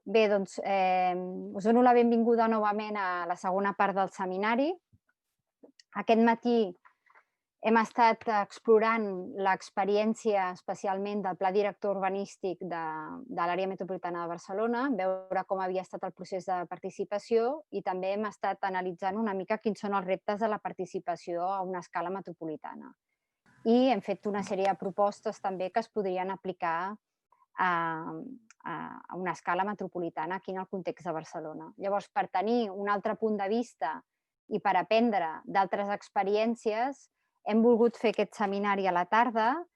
Bé, doncs us dono la benvinguda novament a la segona part del seminari. Aquest matí hem estat explorant l'experiència especialment del Pla Director Urbanístic de l'àrea metropolitana de Barcelona, veure com havia estat el procés de participació i també hem estat analitzant una mica quins són els reptes de la participació a una escala metropolitana. I hem fet una sèrie de propostes també que es podrien aplicar a una escala metropolitana aquí en el context de Barcelona. Llavors, per tenir un altre punt de vista i per aprendre d'altres experiències, hem volgut fer aquest seminari a la tarda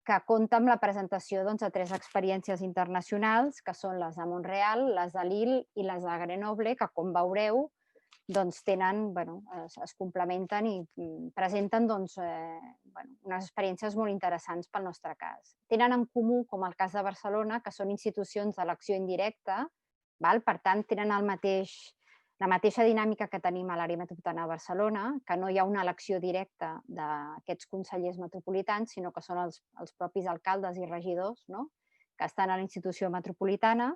que compta amb la presentació de 3 experiències internacionals, que són les de Mont-real, les de Lille i les de Grenoble, que, com veureu, es complementen i presenten unes experiències molt interessants pel nostre cas. Tenen en comú, com el cas de Barcelona, que són institucions d'elecció indirecta, per tant, tenen la mateixa dinàmica que tenim a l'àrea metropolitana de Barcelona, que no hi ha una elecció directa d'aquests consellers metropolitans, sinó que són els propis alcaldes i regidors que estan a la institució metropolitana.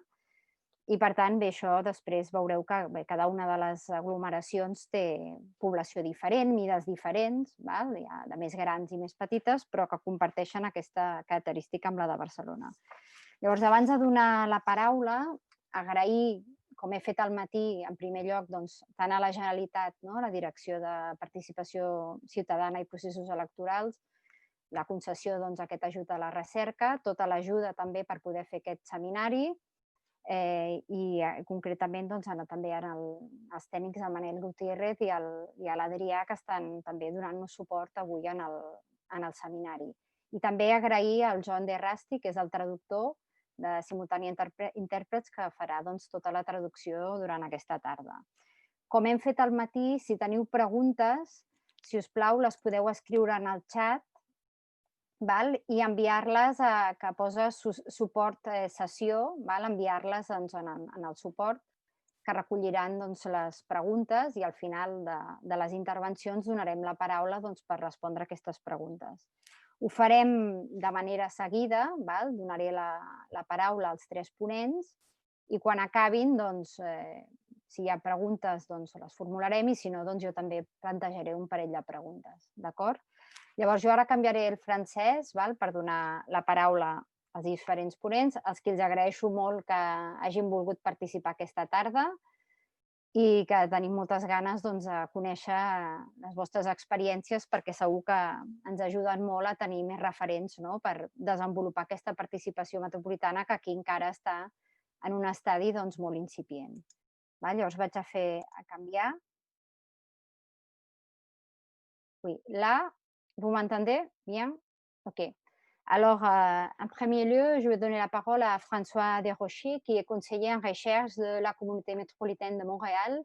I, per tant, bé, això després veureu que cada una de les aglomeracions té població diferent, mides diferents, hi ha de més grans i més petites, però que comparteixen aquesta característica amb la de Barcelona. Llavors, abans de donar la paraula, agrair, com he fet al matí, en primer lloc, tant a la Generalitat, la Direcció de Participació Ciutadana i Processos Electorals, la concessió d'aquest ajut a la recerca, tota l'ajuda també per poder fer aquest seminari, i concretament també als tècnics, el Manel Gutiérrez i a l'Adrià, que estan també donant-nos suport avui en el seminari. I també agrair al Joan de Rasti, que és el traductor de Simultània Intèrprets, que farà tota la traducció durant aquesta tarda. Com hem fet al matí, si teniu preguntes, si us plau, les podeu escriure en el xat i enviar-les que posa suport sessió, enviar-les en el suport, que recolliran les preguntes i al final de les intervencions donarem la paraula per respondre aquestes preguntes. Ho farem de manera seguida, donaré la paraula als 3 ponents i quan acabin, si hi ha preguntes, les formularem i si no, jo també plantejaré un parell de preguntes, d'acord? Llavors, jo ara canviaré el francès per donar la paraula als diferents ponents, als que els agraeixo molt que hagin volgut participar aquesta tarda i que tenim moltes ganes de conèixer les vostres experiències perquè segur que ens ajuden molt a tenir més referents per desenvolupar aquesta participació metropolitana que aquí encara està en un estadi molt incipient. Llavors vaig a canviar. Là, vous m'entendez bien? OK. Alors, en premier lieu, je vais donner la parole à François Desrochers, qui est conseiller en recherche de la communauté métropolitaine de Montréal.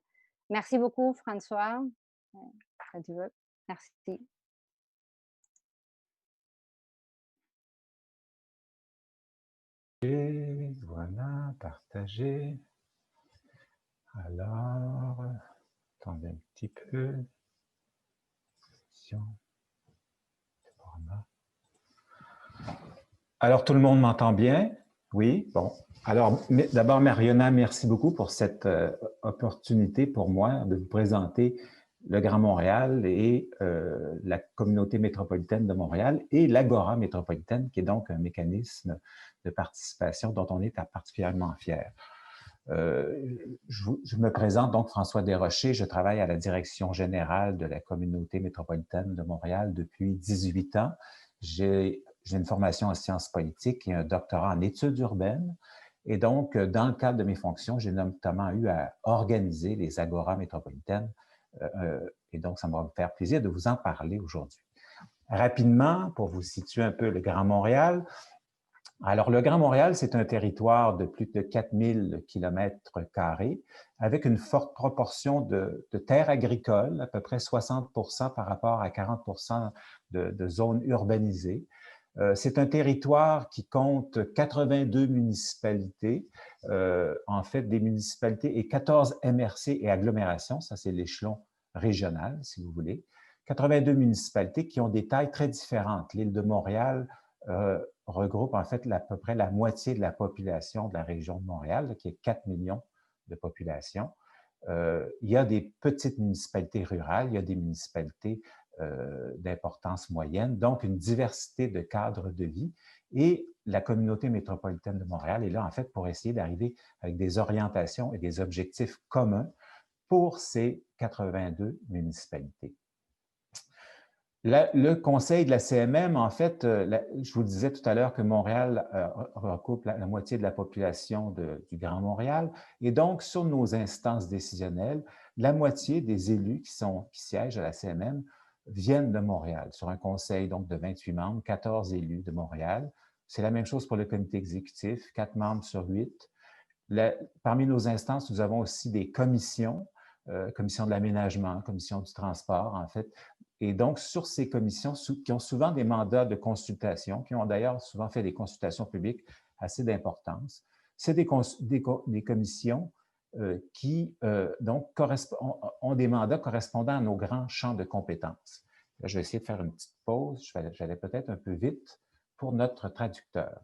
Merci beaucoup, François. Quand tu veux. Merci. Et voilà, partager. Alors, attendez un petit peu. Alors, tout le monde m'entend bien? Oui, bon. Alors, d'abord, Marionna, merci beaucoup pour cette opportunité pour moi de vous présenter le Grand Montréal et la communauté métropolitaine de Montréal et l'Agora métropolitaine, qui est donc un mécanisme de participation dont on est particulièrement fier. Je me présente donc François Desrochers, je travaille à la direction générale de la communauté métropolitaine de Montréal depuis 18 ans. J'ai une formation en sciences politiques et un doctorat en études urbaines. Et donc, dans le cadre de mes fonctions, j'ai notamment eu à organiser les agoras métropolitaines. Et donc, ça me va me faire plaisir de vous en parler aujourd'hui. Rapidement, pour vous situer un peu le Grand Montréal. Alors, le Grand Montréal, c'est un territoire de plus de 4000 km² avec une forte proportion de terres agricoles, à peu près 60% par rapport à 40% de zones urbanisées. C'est un territoire qui compte 82 municipalités, en fait des municipalités et 14 MRC et agglomérations, ça c'est l'échelon régional si vous voulez. 82 municipalités qui ont des tailles très différentes. L'île de Montréal regroupe en fait à peu près la moitié de la population de la région de Montréal, qui est 4 millions de population. Il y a des petites municipalités rurales, il y a des municipalités d'importance moyenne, donc une diversité de cadres de vie. Et la communauté métropolitaine de Montréal est là, en fait, pour essayer d'arriver avec des orientations et des objectifs communs pour ces 82 municipalités. Le conseil de la CMM, en fait, je vous disais tout à l'heure que Montréal recoupe la moitié de la population du Grand Montréal. Et donc, sur nos instances décisionnelles, la moitié des élus qui siègent à la CMM viennent de Montréal. Sur un conseil donc, de 28 membres, 14 élus de Montréal. C'est la même chose pour le comité exécutif, 4 membres sur 8. Parmi nos instances, nous avons aussi des commissions, commission de l'aménagement, commission du transport, en fait. Et donc, sur ces commissions, qui ont souvent des mandats de consultation, qui ont d'ailleurs souvent fait des consultations publiques assez d'importance, c'est des commissions qui donc ont des mandats correspondant à nos grands champs de compétences. Là, je vais essayer de faire une petite pause. J'allais peut-être un peu vite pour notre traducteur.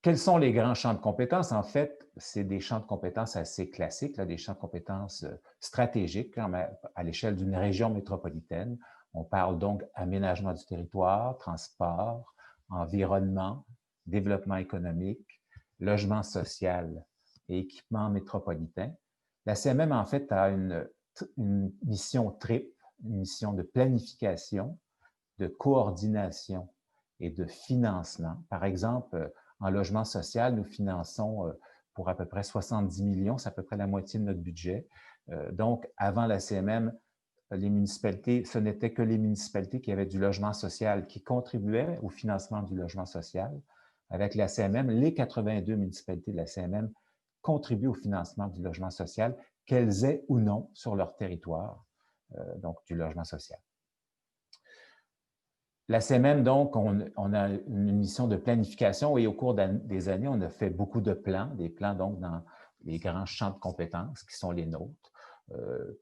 Quels sont les grands champs de compétences? En fait, c'est des champs de compétences assez classiques, là, des champs de compétences stratégiques à l'échelle d'une région métropolitaine. On parle donc aménagement du territoire, transport, environnement, développement économique, logement social et équipement métropolitain. La CMM, en fait, a une mission triple, une mission de planification, de coordination et de financement. Par exemple, en logement social, nous finançons pour à peu près 70 millions, c'est à peu près la moitié de notre budget. Donc, avant la CMM, les municipalités, ce n'était que les municipalités qui avaient du logement social qui contribuaient au financement du logement social. Avec la CMM, les 82 municipalités de la CMM contribuent au financement du logement social, qu'elles aient ou non sur leur territoire, donc du logement social. La CMM, donc, on a une mission de planification et au cours des années, on a fait beaucoup de plans, des plans donc dans les grands champs de compétences qui sont les nôtres.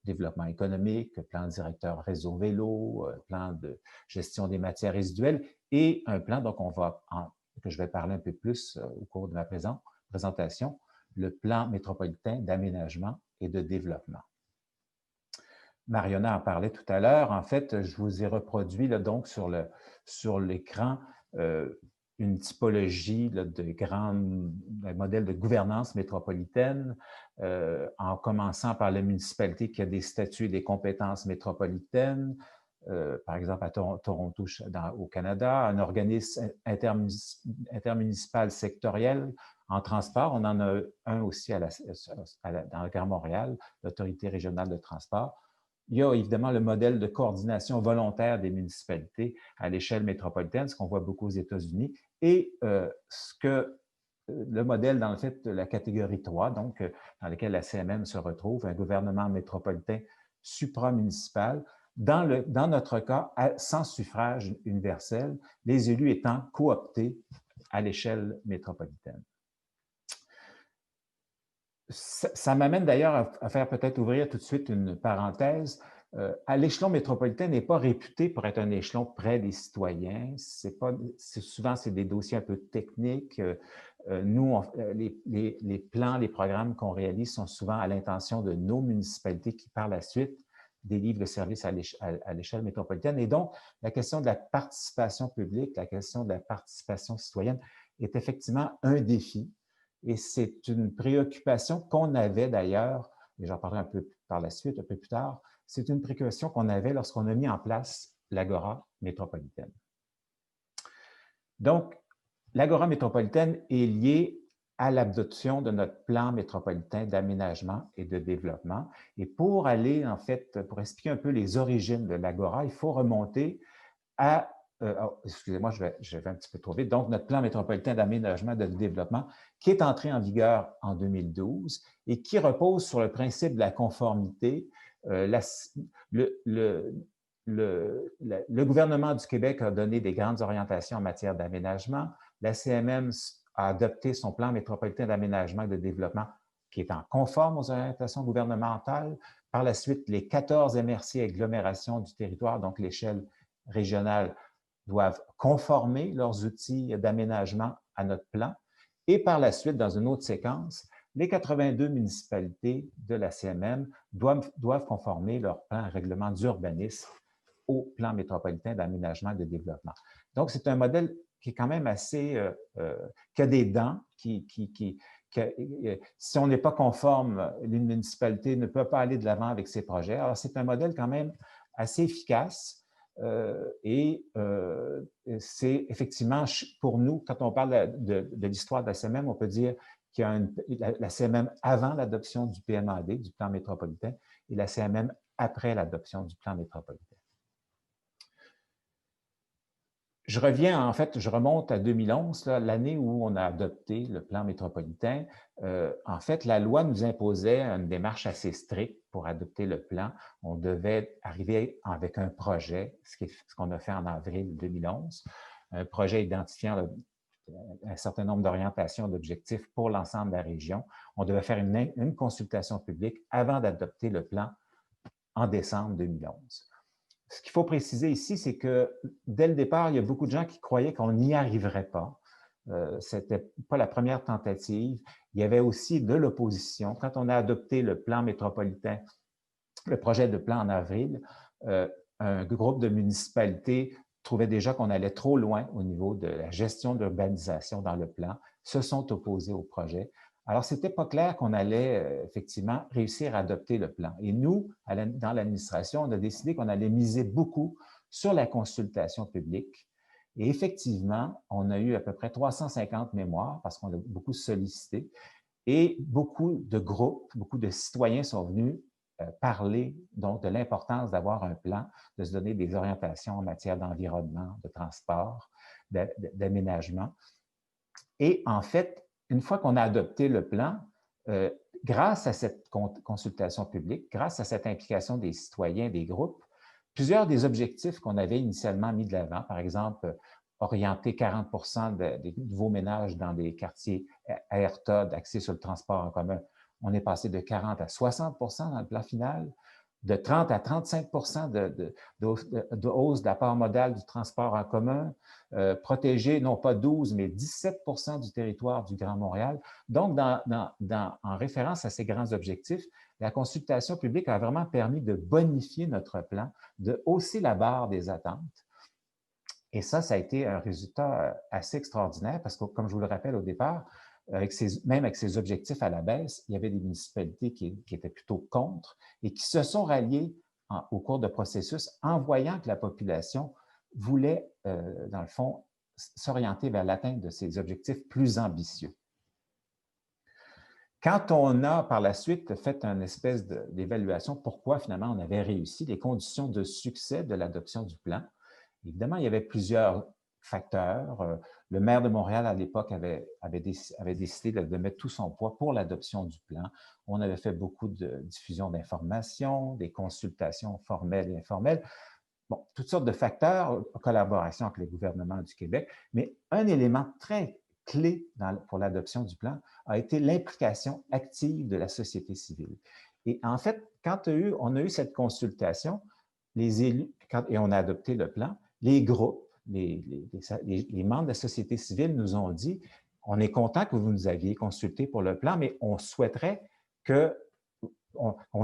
Développement économique, plan directeur réseau vélo, plan de gestion des matières résiduelles et un plan, donc que je vais parler un peu plus au cours de ma présentation, le plan métropolitain d'aménagement et de développement. Marionna en parlait tout à l'heure. En fait, je vous ai reproduit là, donc sur l'écran une typologie là, de grands modèles de gouvernance métropolitaine, en commençant par la municipalité qui a des statuts et des compétences métropolitaines, par exemple à Toronto au Canada, un organisme intermunicipal sectoriel en transport. On en a un aussi dans le Grand Montréal, l'Autorité régionale de transport. Il y a évidemment le modèle de coordination volontaire des municipalités à l'échelle métropolitaine, ce qu'on voit beaucoup aux États-Unis, et le modèle, dans le fait, de la catégorie 3, donc dans lequel la CMM se retrouve, un gouvernement métropolitain supramunicipal, dans notre cas, sans suffrage universel, les élus étant cooptés à l'échelle métropolitaine. Ça m'amène d'ailleurs à faire peut-être ouvrir tout de suite une parenthèse. L'échelon métropolitain n'est pas réputé pour être un échelon près des citoyens. Souvent, c'est des dossiers un peu techniques. Nous, les plans, les programmes qu'on réalise sont souvent à l'intention de nos municipalités qui, par la suite, délivrent le service à l'échelle métropolitaine. Et donc, la question de la participation publique, la question de la participation citoyenne est effectivement un défi. Et c'est une préoccupation qu'on avait d'ailleurs, et j'en parlerai un peu par la suite, un peu plus tard, c'est une préoccupation qu'on avait lorsqu'on a mis en place l'Agora métropolitaine. Donc, l'Agora métropolitaine est liée à l'adoption de notre plan métropolitain d'aménagement et de développement. Et pour aller, en fait, pour expliquer un peu les origines de l'Agora, il faut remonter à excusez-moi, je vais un petit peu trop vite. Donc, notre plan métropolitain d'aménagement et de développement qui est entré en vigueur en 2012 et qui repose sur le principe de la conformité. Le gouvernement du Québec a donné des grandes orientations en matière d'aménagement. La CMM a adopté son plan métropolitain d'aménagement et de développement qui est en conforme aux orientations gouvernementales. Par la suite, les 14 MRC agglomérations du territoire, donc l'échelle régionale, doivent conformer leurs outils d'aménagement à notre plan. Et par la suite, dans une autre séquence, les 82 municipalités de la CMM doivent conformer leur plan et règlement d'urbanisme au plan métropolitain d'aménagement et de développement. Donc, c'est un modèle qui est quand même assez, qui a des dents, si on n'est pas conforme, les municipalités ne peuvent pas aller de l'avant avec ces projets. Alors, c'est un modèle quand même assez efficace c'est effectivement, pour nous, quand on parle de l'histoire de la CMM, on peut dire qu'il y a la CMM avant l'adoption du PMAD, du plan métropolitain, et la CMM après l'adoption du plan métropolitain. Je reviens, en fait, je remonte à 2011, l'année où on a adopté le plan métropolitain. En fait, la loi nous imposait une démarche assez stricte pour adopter le plan. On devait arriver avec un projet, ce qu'on a fait en avril 2011, un projet identifiant un certain nombre d'orientations, d'objectifs pour l'ensemble de la région. On devait faire une consultation publique avant d'adopter le plan en décembre 2011. Ce qu'il faut préciser ici, c'est que dès le départ, il y a beaucoup de gens qui croyaient qu'on n'y arriverait pas. Ce n'était pas la première tentative. Il y avait aussi de l'opposition. Quand on a adopté le plan métropolitain, le projet de plan en avril, un groupe de municipalités trouvait déjà qu'on allait trop loin au niveau de la gestion de l'urbanisation dans le plan, se sont opposés au projet. Alors, ce n'était pas clair qu'on allait effectivement réussir à adopter le plan. Et nous, dans l'administration, on a décidé qu'on allait miser beaucoup sur la consultation publique. Et effectivement, on a eu à peu près 350 mémoires parce qu'on a beaucoup sollicité. Et beaucoup de groupes, beaucoup de citoyens sont venus parler donc de l'importance d'avoir un plan, de se donner des orientations en matière d'environnement, de transport, d'aménagement. Et en fait, une fois qu'on a adopté le plan, grâce à cette consultation publique, grâce à cette implication des citoyens, des groupes, plusieurs des objectifs qu'on avait initialement mis de l'avant, par exemple, orienter 40 des nouveaux ménages dans des quartiers ARTA, axés sur le transport en commun, on est passé de 40 à 60 dans le plan final, de 30 à 35 de hausse de la part modale du transport en commun, protéger non pas 12, mais 17 du territoire du Grand Montréal. Donc, en référence à ces grands objectifs, la consultation publique a vraiment permis de bonifier notre plan, de hausser la barre des attentes. Et ça a été un résultat assez extraordinaire parce que, comme je vous le rappelle au départ, même avec ces objectifs à la baisse, il y avait des municipalités qui étaient plutôt contre et qui se sont ralliées au cours de processus en voyant que la population voulait, dans le fond, s'orienter vers l'atteinte de ces objectifs plus ambitieux. Quand on a par la suite fait une espèce d'évaluation, pourquoi finalement on avait réussi, les conditions de succès de l'adoption du plan, évidemment, il y avait plusieurs facteurs. Le maire de Montréal, à l'époque, avait décidé de mettre tout son poids pour l'adoption du plan. On avait fait beaucoup de diffusion d'informations, des consultations formelles et informelles. Bon, toutes sortes de facteurs en collaboration avec le gouvernement du Québec. Mais un élément très clé pour l'adoption du plan a été l'implication active de la société civile. Et en fait, quand on a eu cette consultation, les élus, et on a adopté le plan, les groupes, les membres de la société civile nous ont dit « On est content que vous nous aviez consulté pour le plan, mais on souhaiterait qu'on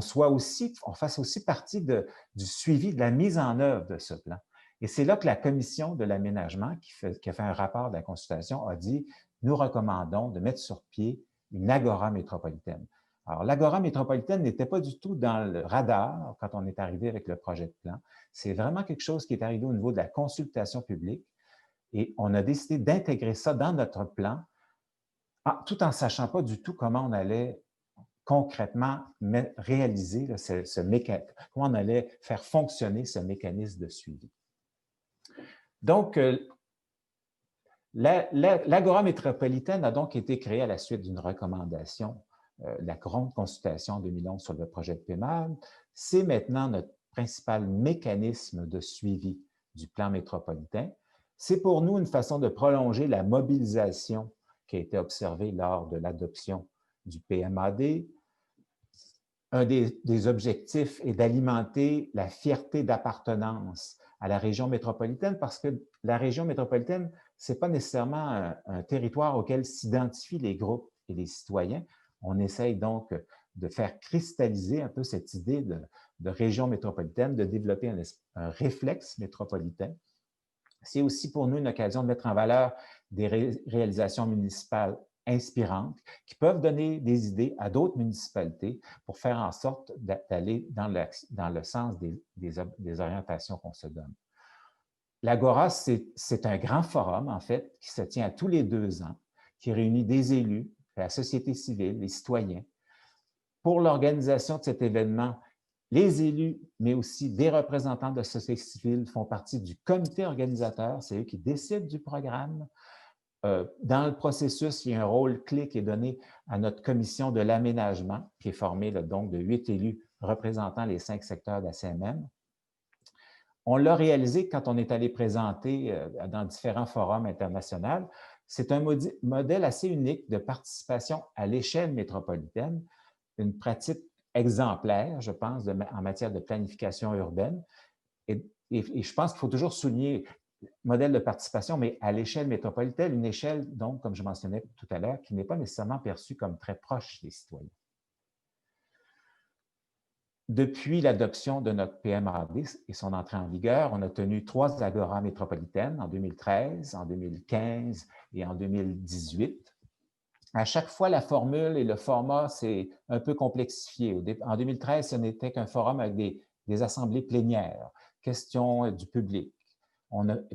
fasse aussi partie du suivi de la mise en œuvre de ce plan. » Et c'est là que la commission de l'aménagement, qui a fait un rapport de la consultation, a dit « Nous recommandons de mettre sur pied une agora métropolitaine. » Alors, l'agora métropolitaine n'était pas du tout dans le radar quand on est arrivé avec le projet de plan. C'est vraiment quelque chose qui est arrivé au niveau de la consultation publique et on a décidé d'intégrer ça dans notre plan tout en ne sachant pas du tout comment on allait concrètement réaliser comment on allait faire fonctionner ce mécanisme de suivi. Donc, l'agora métropolitaine a donc été créée à la suite d'une recommandation la grande consultation en 2011 sur le projet de PMAD. C'est maintenant notre principal mécanisme de suivi du plan métropolitain. C'est pour nous une façon de prolonger la mobilisation qui a été observée lors de l'adoption du PMAD. Un des objectifs est d'alimenter la fierté d'appartenance à la région métropolitaine parce que la région métropolitaine, ce n'est pas nécessairement un territoire auquel s'identifient les groupes et les citoyens. On essaye donc de faire cristalliser un peu cette idée de région métropolitaine, de développer un réflexe métropolitain. C'est aussi pour nous une occasion de mettre en valeur des réalisations municipales inspirantes qui peuvent donner des idées à d'autres municipalités pour faire en sorte d'aller dans le sens des orientations qu'on se donne. L'Agora, c'est un grand forum, en fait, qui se tient à tous les 2 ans, qui réunit des élus, la société civile, les citoyens. Pour l'organisation de cet événement, les élus, mais aussi des représentants de la société civile font partie du comité organisateur. C'est eux qui décident du programme. Dans le processus, il y a un rôle clé qui est donné à notre commission de l'aménagement, qui est formée donc de 8 élus représentant les 5 secteurs de la CMM. On l'a réalisé quand on est allé présenter dans différents forums internationaux. C'est un modèle assez unique de participation à l'échelle métropolitaine, une pratique exemplaire, je pense, en matière de planification urbaine. Et je pense qu'il faut toujours souligner modèle de participation, mais à l'échelle métropolitaine, une échelle, donc, comme je mentionnais tout à l'heure, qui n'est pas nécessairement perçue comme très proche des citoyens. Depuis l'adoption de notre PMAD et son entrée en vigueur, on a tenu 3 agoras métropolitaines en 2013, en 2015 et en 2018. À chaque fois, la formule et le format s'est un peu complexifié. En 2013, ce n'était qu'un forum avec des assemblées plénières, questions du public.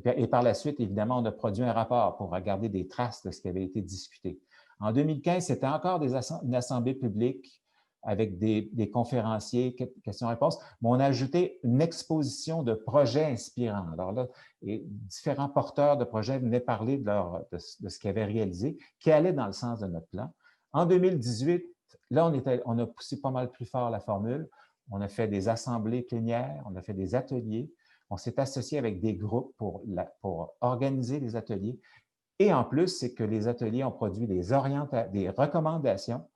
Et par la suite, évidemment, on a produit un rapport pour regarder des traces de ce qui avait été discuté. En 2015, c'était encore une assemblée publique avec des conférenciers, questions-réponses, mais on a ajouté une exposition de projets inspirants. Alors là, différents porteurs de projets venaient parler de ce qu'ils avaient réalisé, qui allait dans le sens de notre plan. En 2018, là, on a poussé pas mal plus fort la formule. On a fait des assemblées plénières, on a fait des ateliers. On s'est associé avec des groupes pour organiser les ateliers. Et en plus, c'est que les ateliers ont produit des recommandations.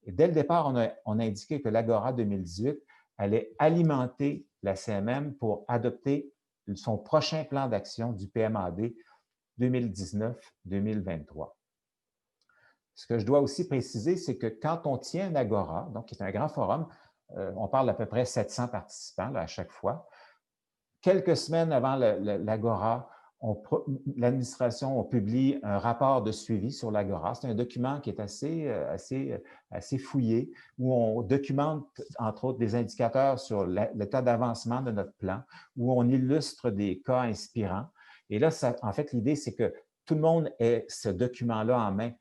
Et dès le départ, on a indiqué que l'Agora 2018 allait alimenter la CMM pour adopter son prochain plan d'action du PMAD 2019-2023. Ce que je dois aussi préciser, c'est que quand on tient un Agora, donc qui est un grand forum, on parle d'à peu près 700 participants là, à chaque fois. Quelques semaines avant l'Agora, l'administration publie un rapport de suivi sur l'Agora. C'est un document qui est assez fouillé, où on documente, entre autres, des indicateurs sur l'état d'avancement de notre plan, où on illustre des cas inspirants. Et là, en fait, l'idée, c'est que tout le monde ait ce document-là en main,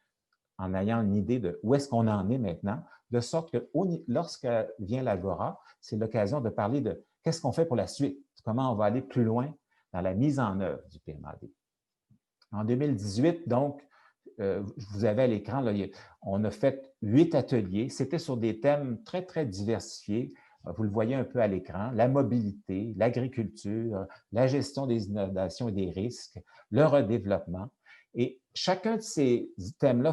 en ayant une idée de où est-ce qu'on en est maintenant, de sorte que lorsque vient l'Agora, c'est l'occasion de parler de qu'est-ce qu'on fait pour la suite, comment on va aller plus loin dans la mise en œuvre du PMAD. En 2018, donc, vous avez à l'écran, on a fait 8 ateliers. C'était sur des thèmes très, très diversifiés. Vous le voyez un peu à l'écran, la mobilité, l'agriculture, la gestion des inondations et des risques, le redéveloppement. Et chacun de ces thèmes-là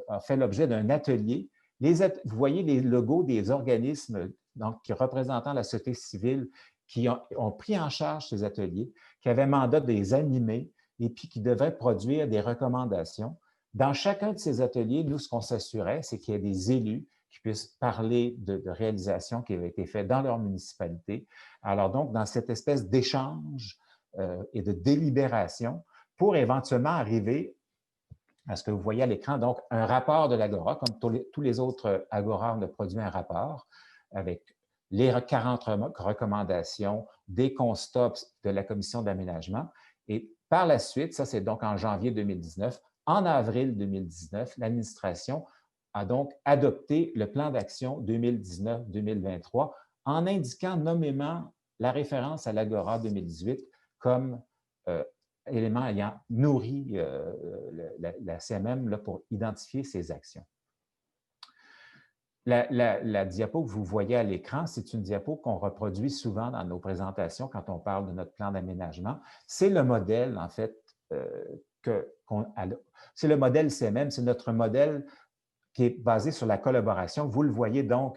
a fait l'objet d'un atelier. Vous voyez les logos des organismes donc, représentant la société civile qui ont pris en charge ces ateliers, qui avaient mandat de les animer et puis qui devaient produire des recommandations. Dans chacun de ces ateliers, nous, ce qu'on s'assurait, c'est qu'il y ait des élus qui puissent parler de réalisations qui avaient été faites dans leur municipalité. Alors donc, dans cette espèce d'échange et de délibération, pour éventuellement arriver à ce que vous voyez à l'écran, donc un rapport de l'Agora, comme tous les autres Agora, on a produit un rapport avec les 40 recommandations, des constats de la commission d'aménagement. Et par la suite, ça c'est donc en janvier 2019, en avril 2019, l'administration a donc adopté le plan d'action 2019-2023 en indiquant nommément la référence à l'Agora 2018 comme élément ayant nourri la CMM là, pour identifier ses actions. La diapo que vous voyez à l'écran, c'est une diapo qu'on reproduit souvent dans nos présentations quand on parle de notre plan d'aménagement. C'est le modèle, en fait, c'est le modèle CMM, c'est notre modèle qui est basé sur la collaboration. Vous le voyez donc,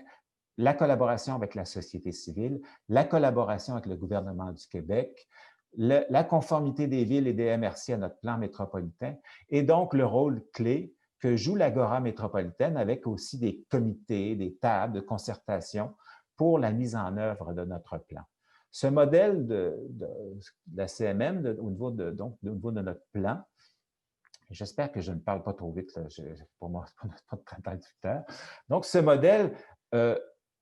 la collaboration avec la société civile, la collaboration avec le gouvernement du Québec, la conformité des villes et des MRC à notre plan métropolitain, et donc le rôle clé que joue l'Agora métropolitaine avec aussi des comités, des tables de concertation pour la mise en œuvre de notre plan. Ce modèle de la CMM au niveau au niveau de notre plan, j'espère que je ne parle pas trop vite, là, pour moi, c'est pas de traducteur. Donc, ce modèle,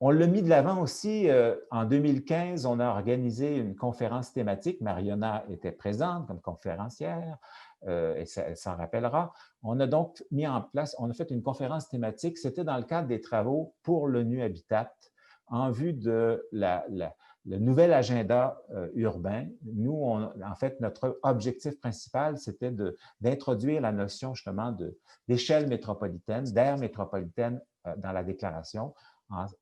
on l'a mis de l'avant aussi en 2015, on a organisé une conférence thématique. Mariona était présente comme conférencière, et elle s'en rappellera. On a donc mis en place, on a fait une conférence thématique, c'était dans le cadre des travaux pour l'ONU Habitat en vue de le nouvel agenda urbain. Nous, en fait, notre objectif principal, c'était d'introduire la notion justement d'échelle métropolitaine, d'aire métropolitaine dans la déclaration,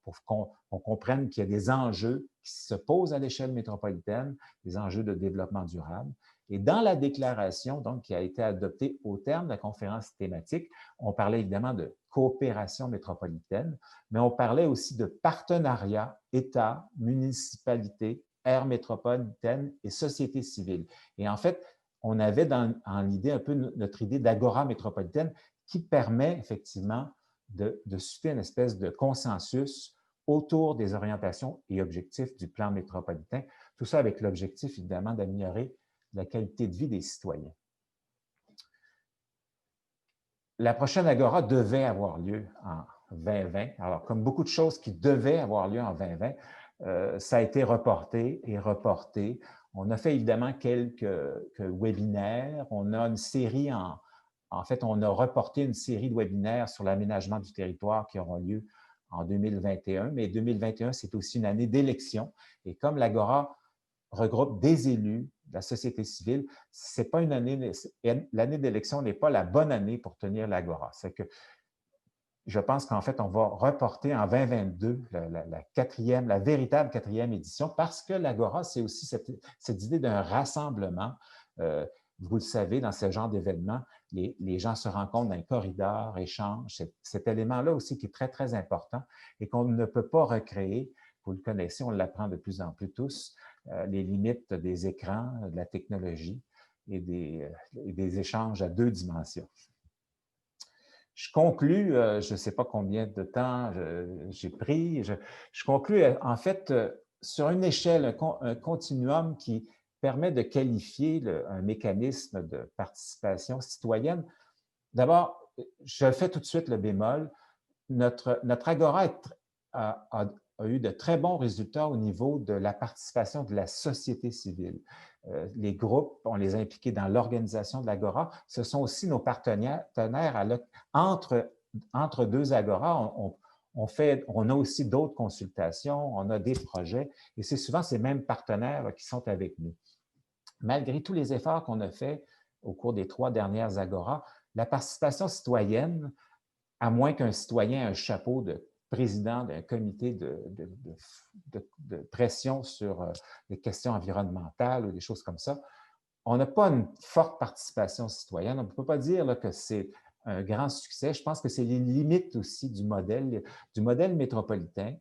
pour qu'on comprenne qu'il y a des enjeux qui se posent à l'échelle métropolitaine, des enjeux de développement durable. Et dans la déclaration, donc, qui a été adoptée au terme de la conférence thématique, on parlait évidemment de coopération métropolitaine, mais on parlait aussi de partenariat État, municipalité, aire métropolitaine et société civile. Et en fait, on avait en l'idée un peu notre idée d'agora métropolitaine qui permet effectivement de susciter une espèce de consensus autour des orientations et objectifs du plan métropolitain. Tout ça avec l'objectif, évidemment, d'améliorer la qualité de vie des citoyens. La prochaine Agora devait avoir lieu en 2020. Alors, comme beaucoup de choses qui devaient avoir lieu en 2020, ça a été reporté et reporté. On a fait évidemment quelques webinaires. On a une série en fait, on a reporté une série de webinaires sur l'aménagement du territoire qui auront lieu en 2021. Mais 2021, c'est aussi une année d'élection. Et comme l'Agora regroupe des élus de la société civile, c'est pas une année, l'année d'élection n'est pas la bonne année pour tenir l'Agora. C'est que je pense qu'en fait, on va reporter en 2022 la véritable quatrième édition parce que l'Agora, c'est aussi cette idée d'un rassemblement. Vous le savez, dans ce genre d'événement, les gens se rencontrent dans un corridor, échangent. Cet élément-là aussi qui est très, très important et qu'on ne peut pas recréer. Vous le connaissez, on l'apprend de plus en plus tous, les limites des écrans, de la technologie et des échanges à deux dimensions. Je conclus, je ne sais pas combien de temps j'ai pris, je conclus en fait sur une échelle, un continuum qui permet de qualifier un mécanisme de participation citoyenne. D'abord, je fais tout de suite le bémol, notre Agora a eu de très bons résultats au niveau de la participation de la société civile. Les groupes, on les a impliqués dans l'organisation de l'Agora. Ce sont aussi nos partenaires entre deux Agoras. On a aussi d'autres consultations, on a des projets et c'est souvent ces mêmes partenaires qui sont avec nous. Malgré tous les efforts qu'on a faits au cours des 3 dernières Agoras, la participation citoyenne, à moins qu'un citoyen ait un chapeau de président d'un comité de pression sur les questions environnementales ou des choses comme ça, on n'a pas une forte participation citoyenne. On ne peut pas dire là, que c'est un grand succès. Je pense que c'est les limites aussi du modèle métropolitain.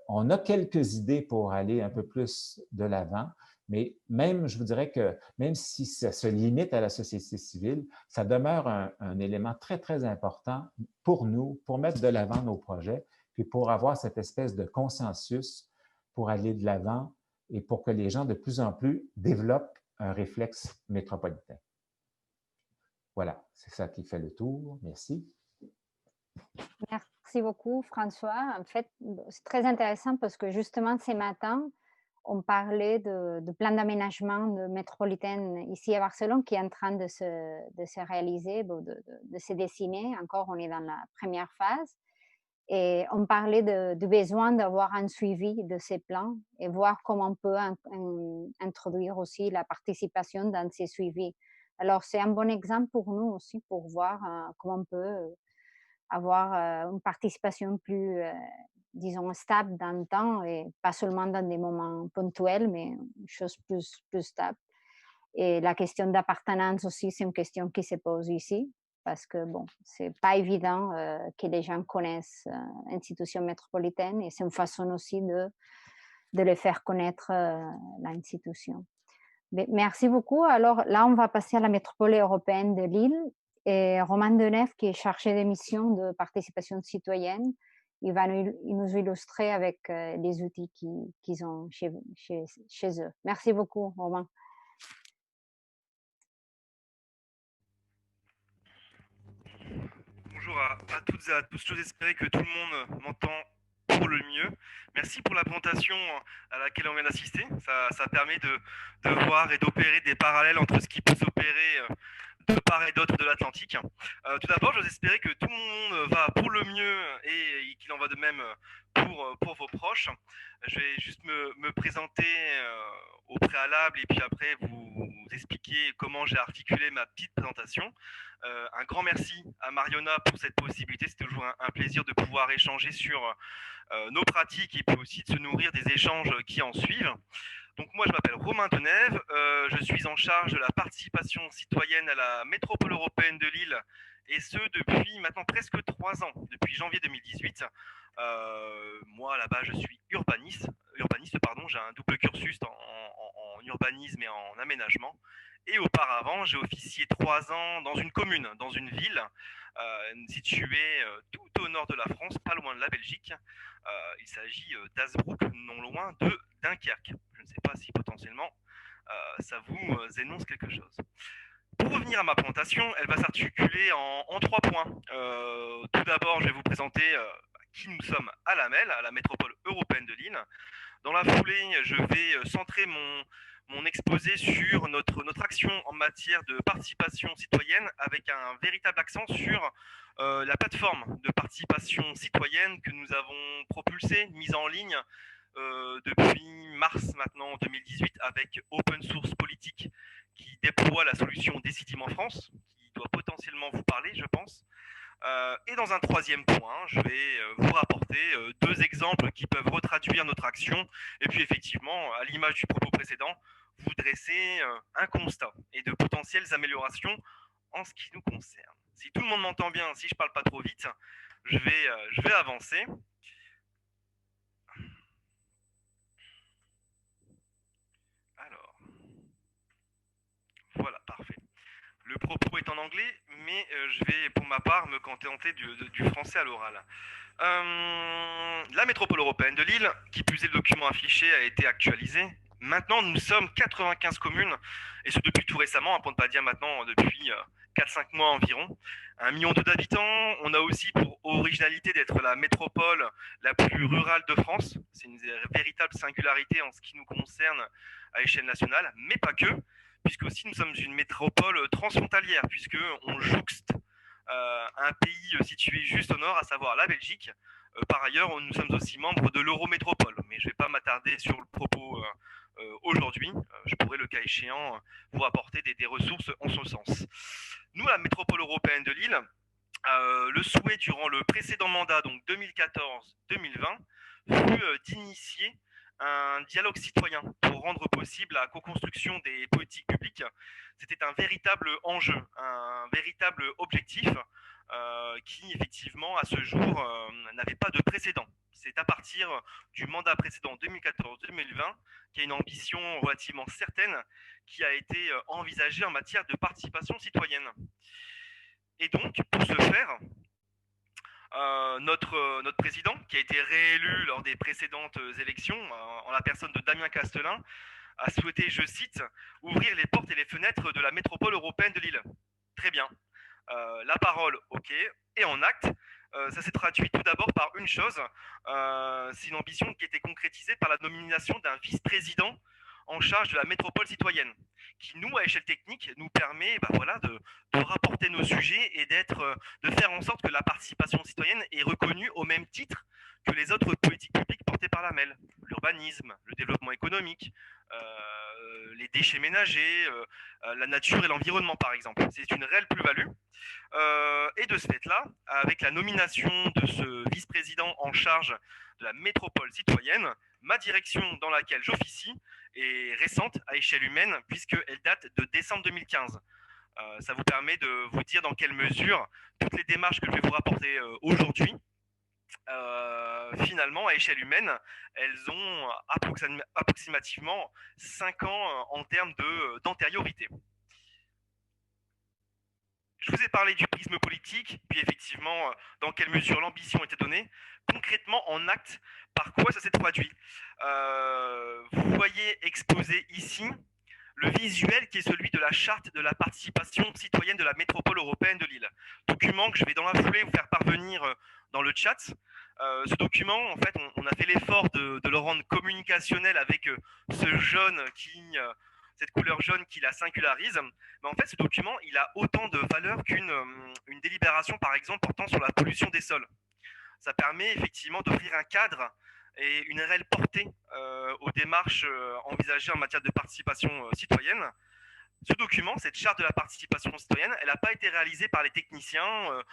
On a quelques idées pour aller un peu plus de l'avant, mais même, je vous dirais que même si ça se limite à la société civile, ça demeure un élément très, très important pour nous, pour mettre de l'avant nos projets, puis pour avoir cette espèce de consensus pour aller de l'avant et pour que les gens de plus en plus développent un réflexe métropolitain. Voilà, c'est ça qui fait le tour. Merci. Merci beaucoup, François. En fait, c'est très intéressant parce que justement, ce matin, on parlait de plan d'aménagement de métropolitaine ici à Barcelone qui est en train de se réaliser, de se dessiner. Encore, on est dans la première phase. Et on parlait du besoin d'avoir un suivi de ces plans et voir comment on peut introduire aussi la participation dans ces suivis. Alors, c'est un bon exemple pour nous aussi pour voir comment on peut avoir une participation plus, disons, stable dans le temps et pas seulement dans des moments ponctuels, mais une chose plus stable. Et la question d'appartenance aussi, c'est une question qui se pose ici. parce que bon, c'est pas évident que les gens connaissent l'institution métropolitaine et c'est une façon aussi de les faire connaître l'institution. Merci beaucoup. Alors là, on va passer à la métropole européenne de Lille et Romain Deneuve, qui est chargé de mission de participation citoyenne, il nous illustrer avec les outils qu'ils ont chez eux. Merci beaucoup, Romain. Bonjour à toutes et à tous. J'ose espérer que tout le monde m'entend pour le mieux. Merci pour la présentation à laquelle on vient d'assister. Ça permet de voir et d'opérer des parallèles entre ce qui peut s'opérer de part et d'autre de l'Atlantique. Tout d'abord, j'ose espérer que tout le monde va pour le mieux et qu'il en va de même pour vos proches. Je vais juste me présenter au préalable et puis après vous expliquer comment j'ai articulé ma petite présentation. Un grand merci à Mariona pour cette possibilité. C'est toujours un plaisir de pouvoir échanger sur nos pratiques et puis aussi de se nourrir des échanges qui en suivent. Donc moi, je m'appelle Romain Deneuve, je suis en charge de la participation citoyenne à la métropole européenne de Lille, et ce depuis maintenant presque 3 ans, depuis janvier 2018. Moi, là-bas, je suis urbaniste, j'ai un double cursus en urbanisme et en aménagement. Et auparavant, j'ai officié 3 ans dans une commune, dans une ville située tout au nord de la France, pas loin de la Belgique. Il s'agit d'Hazebrouck, non loin de Dunkerque. Je ne sais pas si potentiellement ça vous énonce quelque chose. Pour revenir à ma présentation, elle va s'articuler en 3 points. Tout d'abord, je vais vous présenter qui nous sommes à la MEL, à la métropole européenne de Lille. Dans la foulée, je vais centrer mon exposé sur notre action en matière de participation citoyenne avec un véritable accent sur la plateforme de participation citoyenne que nous avons propulsée, mise en ligne depuis mars maintenant 2018 avec Open Source Politique qui déploie la solution Decidim en France, qui doit potentiellement vous parler, je pense. Et dans un troisième point, je vais vous rapporter 2 exemples qui peuvent retraduire notre action et puis effectivement, à l'image du propos précédent, vous dresser un constat et de potentielles améliorations en ce qui nous concerne. Si tout le monde m'entend bien, si je ne parle pas trop vite, je vais avancer. Alors, voilà, parfait. Le propos est en anglais, mais je vais pour ma part me contenter du français à l'oral. La métropole européenne de Lille, qui plus est le document affiché, a été actualisé. Maintenant, nous sommes 95 communes, et ce depuis tout récemment, pour ne pas dire maintenant depuis 4-5 mois environ. 1,2 million d'habitants. On a aussi pour originalité d'être la métropole la plus rurale de France. C'est une véritable singularité en ce qui nous concerne à échelle nationale, mais pas que, puisque aussi nous sommes une métropole transfrontalière, puisqu'on jouxte un pays situé juste au nord, à savoir la Belgique. Par ailleurs, nous sommes aussi membres de l'Eurométropole, mais je ne vais pas m'attarder sur le propos aujourd'hui. Je pourrais, le cas échéant, vous apporter des ressources en ce sens. Nous, la métropole européenne de Lille, le souhait durant le précédent mandat, donc 2014-2020, fut d'initier un dialogue citoyen pour rendre possible la co-construction des politiques publiques. C'était un véritable enjeu, un véritable objectif qui, effectivement, à ce jour, n'avait pas de précédent. C'est à partir du mandat précédent 2014-2020 qu'il y a une ambition relativement certaine qui a été envisagée en matière de participation citoyenne. Et donc, pour ce faire, notre président, qui a été réélu lors des précédentes élections, en la personne de Damien Castelin, a souhaité, je cite, ouvrir les portes et les fenêtres de la métropole européenne de Lille. Très bien. La parole, ok. Et en acte, ça s'est traduit tout d'abord par une chose, c'est une ambition qui a été concrétisée par la nomination d'un vice-président en charge de la métropole citoyenne, qui, nous, à échelle technique, nous permet de rapporter nos sujets et de faire en sorte que la participation citoyenne est reconnue au même titre que les autres politiques publiques portées par la MEL. L'urbanisme, le développement économique, les déchets ménagers, la nature et l'environnement, par exemple. C'est une réelle plus-value. Et de ce fait-là, avec la nomination de ce vice-président en charge de la métropole citoyenne, ma direction dans laquelle j'officie est récente à échelle humaine puisqu'elle date de décembre 2015. Ça vous permet de vous dire dans quelle mesure toutes les démarches que je vais vous rapporter aujourd'hui, finalement, à échelle humaine, elles ont approximativement 5 ans en termes d'antériorité. Je vous ai parlé du prisme politique, puis effectivement, dans quelle mesure l'ambition était donnée. Concrètement, en acte, par quoi ça s'est traduit? Vous voyez exposé ici le visuel qui est celui de la charte de la participation citoyenne de la métropole européenne de Lille. Document que je vais dans la foulée vous faire parvenir dans le chat. Ce document, en fait, on a fait l'effort de le rendre communicationnel avec ce jaune cette couleur jaune qui la singularise. Mais en fait, ce document, il a autant de valeur qu'une délibération, par exemple, portant sur la pollution des sols. Ça permet effectivement d'offrir un cadre et une réelle portée aux démarches envisagées en matière de participation citoyenne. Ce document, cette charte de la participation citoyenne, elle n'a pas été réalisée par les techniciens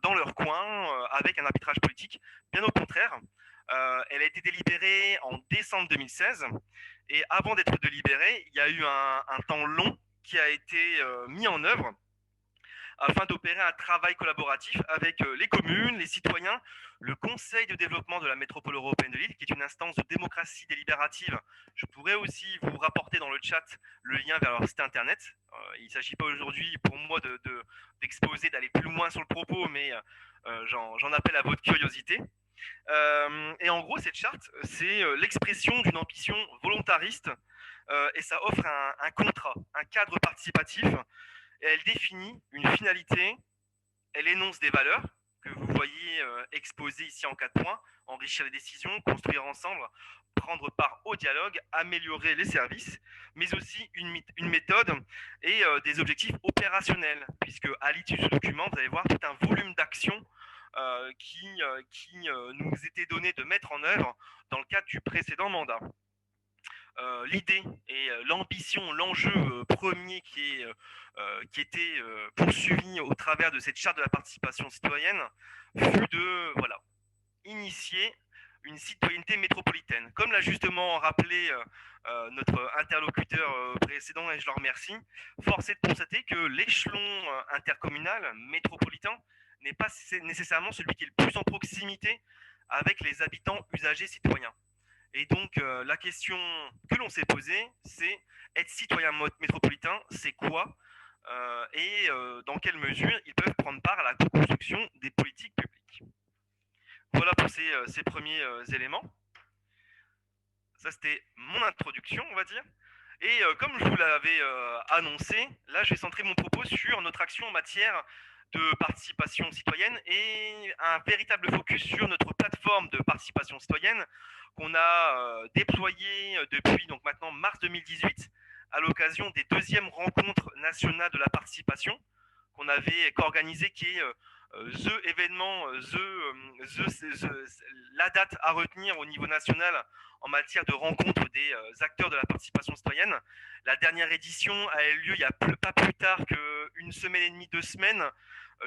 dans leur coin avec un arbitrage politique. Bien au contraire, elle a été délibérée en décembre 2016 et avant d'être délibérée, il y a eu un temps long qui a été mis en œuvre afin d'opérer un travail collaboratif avec les communes, les citoyens, le Conseil de développement de la métropole européenne de Lille, qui est une instance de démocratie délibérative. Je pourrais aussi vous rapporter dans le chat le lien vers leur site internet. Il ne s'agit pas aujourd'hui pour moi d'exposer, d'aller plus loin sur le propos, mais j'en appelle à votre curiosité. Et en gros, cette charte, c'est l'expression d'une ambition volontariste et ça offre un contrat, un cadre participatif. Et elle définit une finalité, elle énonce des valeurs que vous voyez exposées ici en 4 points, enrichir les décisions, construire ensemble, prendre part au dialogue, améliorer les services, mais aussi une méthode et des objectifs opérationnels, puisque à l'issue de ce document, vous allez voir tout un volume d'actions qui nous était donné de mettre en œuvre dans le cadre du précédent mandat. L'idée et l'ambition, l'enjeu premier qui était poursuivi au travers de cette charte de la participation citoyenne fut de initier une citoyenneté métropolitaine. Comme l'a justement rappelé notre interlocuteur précédent, et je le remercie, force est de constater que l'échelon intercommunal métropolitain n'est pas nécessairement celui qui est le plus en proximité avec les habitants usagers citoyens. Et donc, la question que l'on s'est posée, c'est être citoyen métropolitain, c'est quoi et dans quelle mesure ils peuvent prendre part à la construction des politiques publiques. Voilà pour ces premiers éléments. Ça, c'était mon introduction, on va dire. Et comme je vous l'avais annoncé, là, je vais centrer mon propos sur notre action en matière de participation citoyenne et un véritable focus sur notre plateforme de participation citoyenne qu'on a déployée depuis donc maintenant mars 2018 à l'occasion des 2e rencontres nationales de la participation qu'on avait organisé, qui est the événement, la date à retenir au niveau national en matière de rencontre des acteurs de la participation citoyenne. La dernière édition a eu lieu il n'y a pas plus tard qu'une semaine et demie, 2 semaines,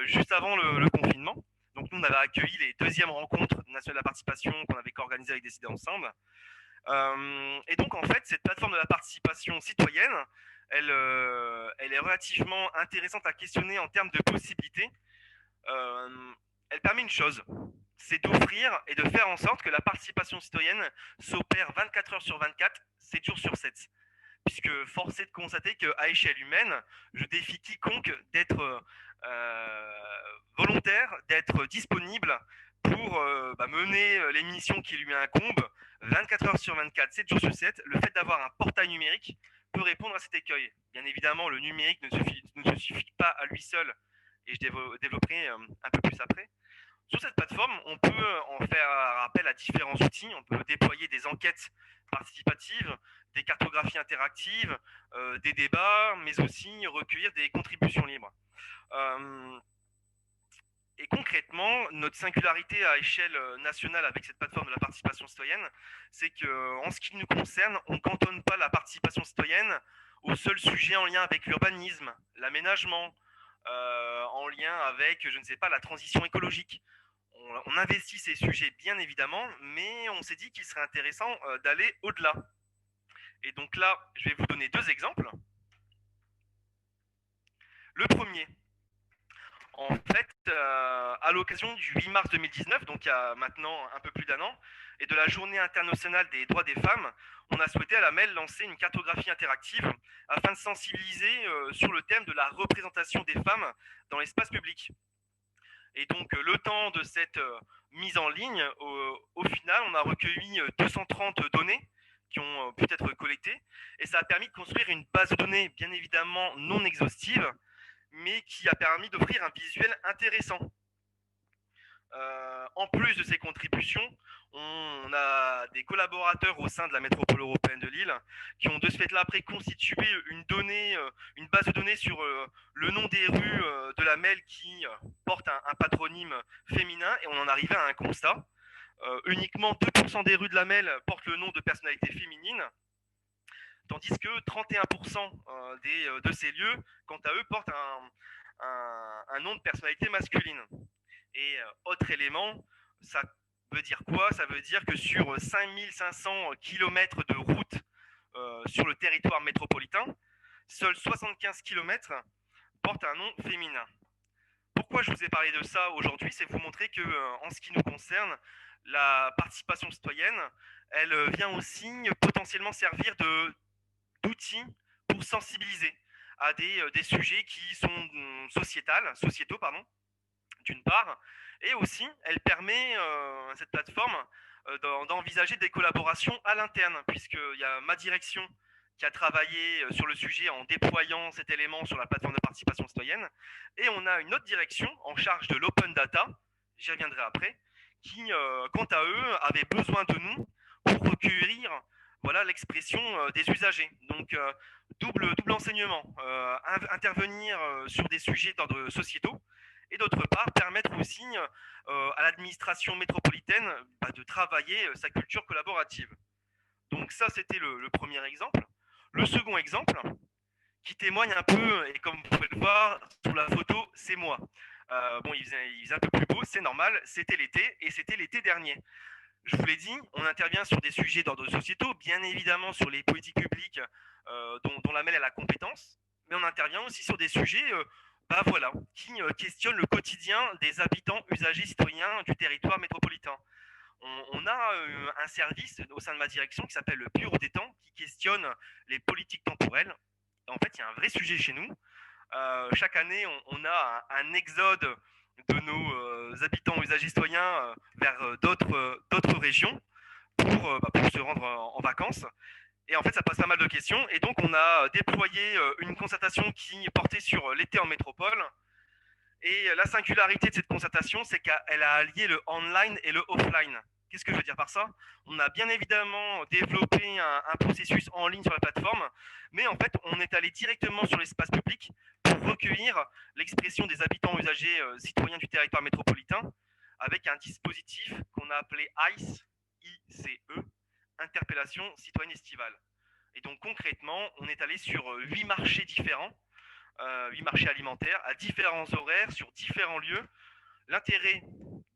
juste avant le confinement. Donc nous, on avait accueilli les 2e rencontres nationales de la participation qu'on avait organisées avec Décider Ensemble. Et donc, en fait, cette plateforme de la participation citoyenne, elle est relativement intéressante à questionner en termes de possibilités. Elle permet une chose, c'est d'offrir et de faire en sorte que la participation citoyenne s'opère 24 heures sur 24, 7 jours sur 7. Puisque force est de constater qu'à échelle humaine, je défie quiconque d'être volontaire, d'être disponible pour mener les missions qui lui incombent 24 heures sur 24, 7 jours sur 7. Le fait d'avoir un portail numérique peut répondre à cet écueil. Bien évidemment, le numérique ne se suffit pas à lui seul, et je développerai un peu plus après. Sur cette plateforme, on peut en faire appel à différents outils. On peut déployer des enquêtes participatives, des cartographies interactives, des débats, mais aussi recueillir des contributions libres. Et concrètement, notre singularité à échelle nationale avec cette plateforme de la participation citoyenne, c'est qu'en ce qui nous concerne, on ne cantonne pas la participation citoyenne au seul sujet en lien avec l'urbanisme, l'aménagement, en lien avec, je ne sais pas, la transition écologique. On investit ces sujets bien évidemment, mais on s'est dit qu'il serait intéressant d'aller au-delà. Et donc là, je vais vous donner 2 exemples. Le premier, en fait, à l'occasion du 8 mars 2019, donc il y a maintenant un peu plus d'un an, et de la Journée internationale des droits des femmes, on a souhaité à la MEL lancer une cartographie interactive afin de sensibiliser sur le thème de la représentation des femmes dans l'espace public. Et donc, le temps de cette mise en ligne, au final, on a recueilli 230 données qui ont pu être collectées, et ça a permis de construire une base de données, bien évidemment non exhaustive, mais qui a permis d'offrir un visuel intéressant. En plus de ces contributions, on a des collaborateurs au sein de la métropole européenne de Lille qui ont de ce fait-là après constitué une base de données sur le nom des rues de la MEL qui porte un patronyme féminin, et on en arrivait à un constat. Uniquement 2% des rues de la MEL portent le nom de personnalités féminines, tandis que 31% de ces lieux, quant à eux, portent un nom de personnalité masculine. Et autre élément, ça veut dire quoi? Ça veut dire que sur 5500 km de route sur le territoire métropolitain, seuls 75 km portent un nom féminin. Pourquoi je vous ai parlé de ça aujourd'hui? C'est vous montrer que, en ce qui nous concerne, la participation citoyenne, elle vient aussi potentiellement servir d'outil pour sensibiliser à des sujets qui sont sociétaux, d'une part, et aussi elle permet, cette plateforme, d'envisager des collaborations à l'interne, puisqu'il y a ma direction qui a travaillé sur le sujet en déployant cet élément sur la plateforme de participation citoyenne, et on a une autre direction en charge de l'open data, j'y reviendrai après, qui, quant à eux, avaient besoin de nous pour recueillir voilà l'expression des usagers. Donc double enseignement, intervenir sur des sujets d'ordre sociétaux, et d'autre part permettre aussi à l'administration métropolitaine de travailler sa culture collaborative. Donc ça, c'était le premier exemple. Le second exemple, qui témoigne un peu, et comme vous pouvez le voir sur la photo, c'est moi. Bon, il faisait un peu plus beau, c'est normal, c'était l'été, et c'était l'été dernier. Je vous l'ai dit, on intervient sur des sujets d'ordre sociétaux, bien évidemment sur les politiques publiques dont la MEL a la compétence, mais on intervient aussi sur des sujets qui questionnent le quotidien des habitants, usagers, citoyens du territoire métropolitain. On a un service au sein de ma direction qui s'appelle le Bureau des temps, qui questionne les politiques temporelles. Et en fait, il y a un vrai sujet chez nous. Chaque année, on a un exode de nos habitants, usagers, citoyens vers d'autres régions pour se rendre en vacances. Et en fait, ça pose pas mal de questions. Et donc, on a déployé une concertation qui portait sur l'été en métropole. Et la singularité de cette concertation, c'est qu'elle a allié le online et le offline. Qu'est-ce que je veux dire par ça? On a bien évidemment développé un processus en ligne sur la plateforme, mais en fait, on est allé directement sur l'espace public pour recueillir l'expression des habitants, usagers, citoyens du territoire métropolitain, avec un dispositif qu'on a appelé ICE, Interpellation citoyenne estivale. Et donc concrètement, on est allé sur 8 marchés différents, 8 marchés alimentaires, à différents horaires, sur différents lieux. L'intérêt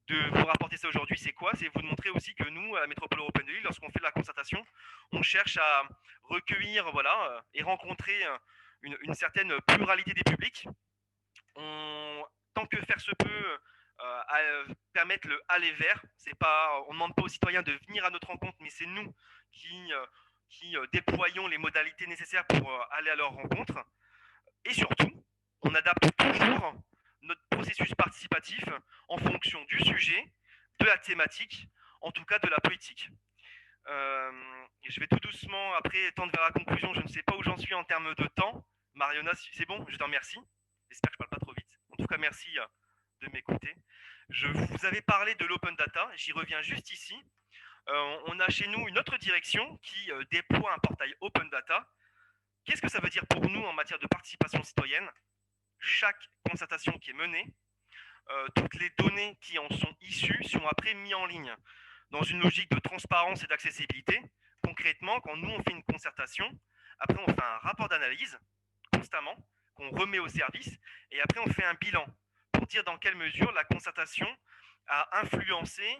de vous rapporter ça aujourd'hui, c'est quoi? C'est vous montrer aussi que nous, à la métropole européenne de Lille, lorsqu'on fait de la concertation, on cherche à recueillir et rencontrer une certaine pluralité des publics. Tant que faire se peut, à permettre le aller vers. On ne demande pas aux citoyens de venir à notre rencontre, mais c'est nous qui déployons les modalités nécessaires pour aller à leur rencontre. Et surtout, on adapte toujours notre processus participatif en fonction du sujet, de la thématique, en tout cas de la politique. Je vais tout doucement, après, tendre vers la conclusion. Je ne sais pas où j'en suis en termes de temps. Mariona, c'est bon? Je t'en remercie. J'espère que je ne parle pas trop vite. En tout cas, merci de m'écouter. Je vous avais parlé de l'open data. J'y reviens juste ici. On a chez nous une autre direction qui déploie un portail open data. Qu'est-ce que ça veut dire pour nous en matière de participation citoyenne? Chaque concertation qui est menée, toutes les données qui en sont issues sont après mises en ligne dans une logique de transparence et d'accessibilité. Concrètement, quand nous on fait une concertation, après on fait un rapport d'analyse constamment qu'on remet au service, et après on fait un bilan pour dire dans quelle mesure la concertation a influencé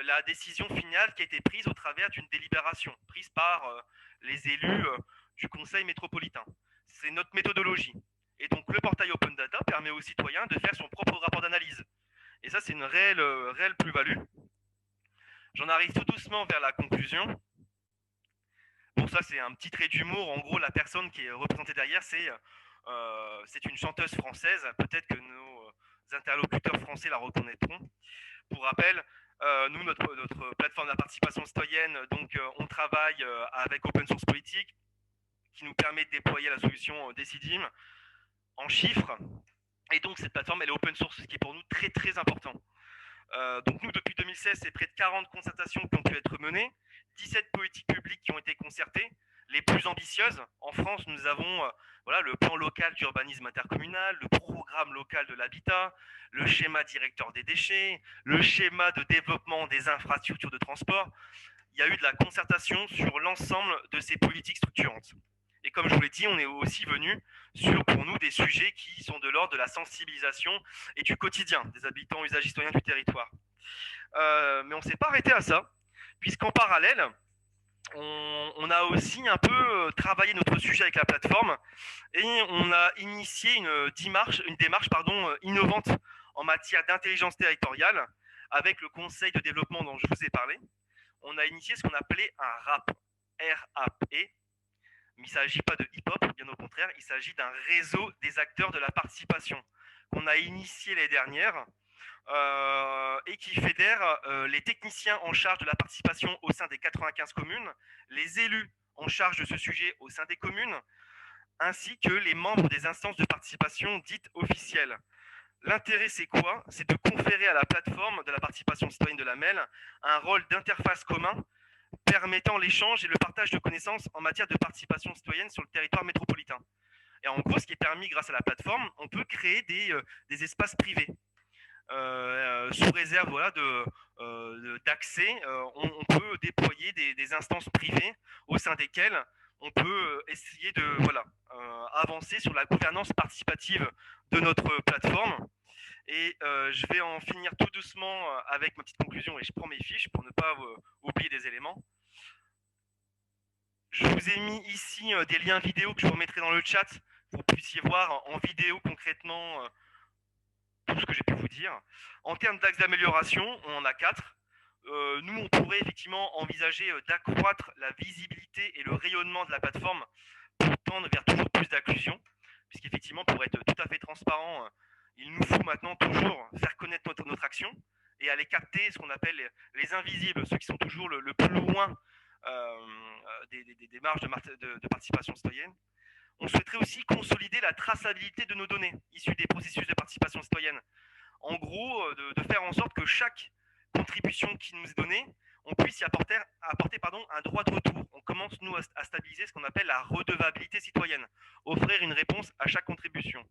la décision finale qui a été prise au travers d'une délibération prise par les élus du conseil métropolitain. C'est notre méthodologie. Et donc, le portail Open Data permet aux citoyens de faire son propre rapport d'analyse. Et ça, c'est une réelle plus-value. J'en arrive tout doucement vers la conclusion. Bon, ça, c'est un petit trait d'humour. En gros, la personne qui est représentée derrière, c'est une chanteuse française. Peut-être que nos interlocuteurs français la reconnaîtront. Pour rappel, nous, notre plateforme de la participation citoyenne, donc on travaille avec Open Source Politique, qui nous permet de déployer la solution Decidim en chiffres. Et donc, cette plateforme, elle est open source, ce qui est pour nous très, très important. Donc, nous, depuis 2016, c'est près de 40 concertations qui ont pu être menées, 17 politiques publiques qui ont été concertées, les plus ambitieuses. En France, nous avons voilà, le plan local d'urbanisme intercommunal, le programme local de l'habitat, le schéma directeur des déchets, le schéma de développement des infrastructures de transport. Il y a eu de la concertation sur l'ensemble de ces politiques structurantes. Et comme je vous l'ai dit, on est aussi venu sur, pour nous, des sujets qui sont de l'ordre de la sensibilisation et du quotidien des habitants, usagers citoyens du territoire. Mais on ne s'est pas arrêté à ça, puisqu'en parallèle, on a aussi un peu travaillé notre sujet avec la plateforme et on a initié une démarche innovante en matière d'intelligence territoriale avec le conseil de développement dont je vous ai parlé. On a initié ce qu'on appelait un RAP, R-A-P, mais il ne s'agit pas de hip-hop, bien au contraire, il s'agit d'un réseau des acteurs de la participation qu'on a initié l'année dernière et qui fédère les techniciens en charge de la participation au sein des 95 communes, les élus en charge de ce sujet au sein des communes, ainsi que les membres des instances de participation dites officielles. L'intérêt, c'est quoi? C'est de conférer à la plateforme de la participation citoyenne de la MEL un rôle d'interface commun permettant l'échange et le partage de connaissances en matière de participation citoyenne sur le territoire métropolitain. Et en gros, ce qui est permis grâce à la plateforme, on peut créer des espaces privés. Sous réserve voilà, d'accès, on peut déployer des instances privées au sein desquelles on peut essayer de avancer sur la gouvernance participative de notre plateforme. Et je vais en finir tout doucement avec ma petite conclusion et je prends mes fiches pour ne pas oublier des éléments. Je vous ai mis ici des liens vidéo que je vous remettrai dans le chat pour que vous puissiez voir en vidéo concrètement tout ce que j'ai pu vous dire. En termes d'axes d'amélioration, on en a 4. Nous, on pourrait effectivement envisager d'accroître la visibilité et le rayonnement de la plateforme pour tendre vers toujours plus d'inclusion, puisqu'effectivement, pour être tout à fait transparent, il nous faut maintenant toujours faire connaître notre action et aller capter ce qu'on appelle les invisibles, ceux qui sont toujours le plus loin des marges de participation citoyenne. On souhaiterait aussi consolider la traçabilité de nos données issues des processus de participation citoyenne. En gros, de faire en sorte que chaque contribution qui nous est donnée, on puisse y apporter un droit de retour. On commence, nous, à stabiliser ce qu'on appelle la redevabilité citoyenne, offrir une réponse à chaque contribution.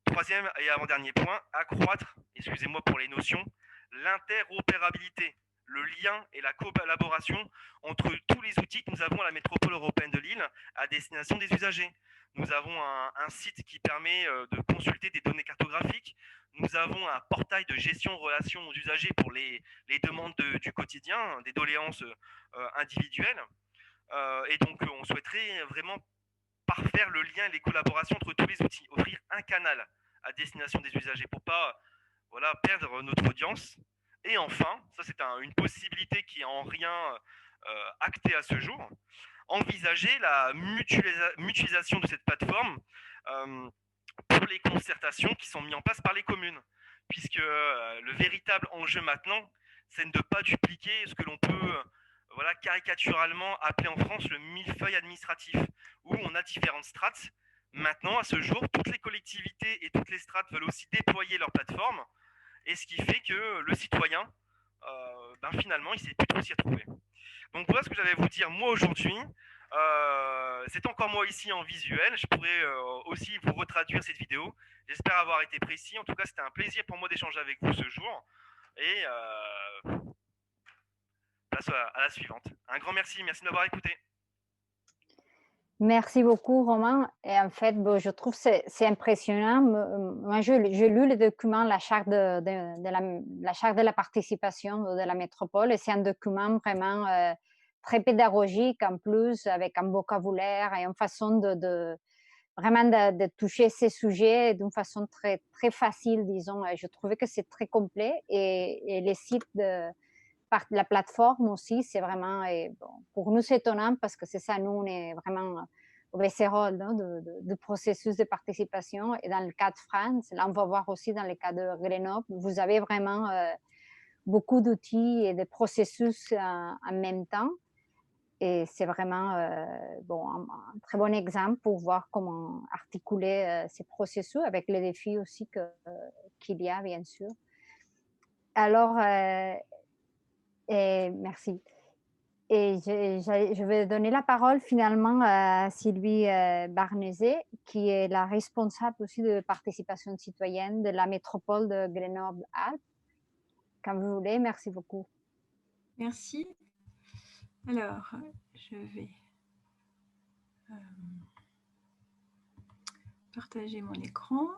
Troisième et avant-dernier point, accroître, excusez-moi pour les notions, l'interopérabilité, le lien et la collaboration entre tous les outils que nous avons à la métropole européenne de Lille à destination des usagers. Nous avons un site qui permet de consulter des données cartographiques. Nous avons un portail de gestion relation aux usagers pour les demandes du quotidien, des doléances individuelles. Et donc, on souhaiterait vraiment parfaire le lien et les collaborations entre tous les outils, offrir un canal à destination des usagers pour ne pas perdre notre audience. Et enfin, ça c'est une possibilité qui est en rien actée à ce jour, envisager la mutualisation de cette plateforme pour les concertations qui sont mises en place par les communes, puisque le véritable enjeu maintenant, c'est de ne pas dupliquer ce que l'on peut caricaturalement appeler en France le millefeuille administratif, où on a différentes strates. Maintenant, à ce jour, toutes les collectivités et toutes les strates veulent aussi déployer leur plateforme, et ce qui fait que le citoyen, finalement, il ne sait plus trop s'y retrouver. Donc voilà ce que j'avais à vous dire moi aujourd'hui. C'est encore moi ici en visuel. Je pourrais aussi vous retraduire cette vidéo. J'espère avoir été précis. En tout cas, c'était un plaisir pour moi d'échanger avec vous ce jour. Et place à la suivante. Un grand merci. Merci de m'avoir écouté. Merci beaucoup, Romain. Et en fait, je trouve que c'est impressionnant. Moi, j'ai lu le document, la charte la charte de la participation de la métropole, et c'est un document vraiment très pédagogique en plus, avec un vocabulaire et une façon vraiment de toucher ces sujets d'une façon très, très facile, disons. Je trouvais que c'est très complet et les sites par la plateforme aussi, c'est vraiment, bon, pour nous, c'est étonnant parce que c'est ça, nous, on est vraiment au Besserolles, hein, de processus de participation. Et dans le cas de France, là, on va voir aussi dans le cas de Grenoble, vous avez vraiment beaucoup d'outils et de processus en même temps. Et c'est vraiment bon, un très bon exemple pour voir comment articuler ces processus avec les défis aussi qu'il y a, bien sûr. Alors, merci. Et je vais donner la parole finalement à Sylvie Barnezet, qui est la responsable aussi de participation citoyenne de la métropole de Grenoble-Alpes. Comme vous voulez, merci beaucoup. Merci. Alors, je vais partager mon écran.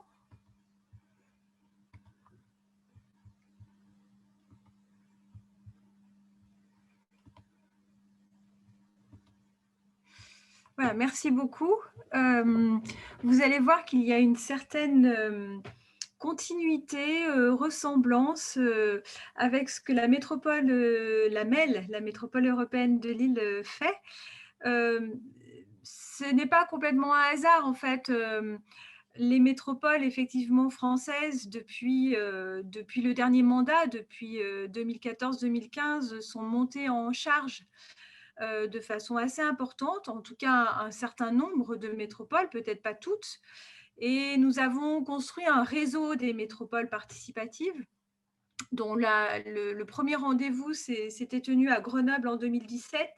Voilà, merci beaucoup. Vous allez voir qu'il y a une certaine continuité, ressemblance avec ce que la métropole, la MEL, la métropole européenne de Lille, fait. Ce n'est pas complètement un hasard, en fait. Les métropoles, effectivement, françaises, depuis le dernier mandat, depuis 2014-2015, sont montées en charge de façon assez importante, en tout cas un certain nombre de métropoles, peut-être pas toutes. Et nous avons construit un réseau des métropoles participatives, dont le premier rendez-vous s'était tenu à Grenoble en 2017.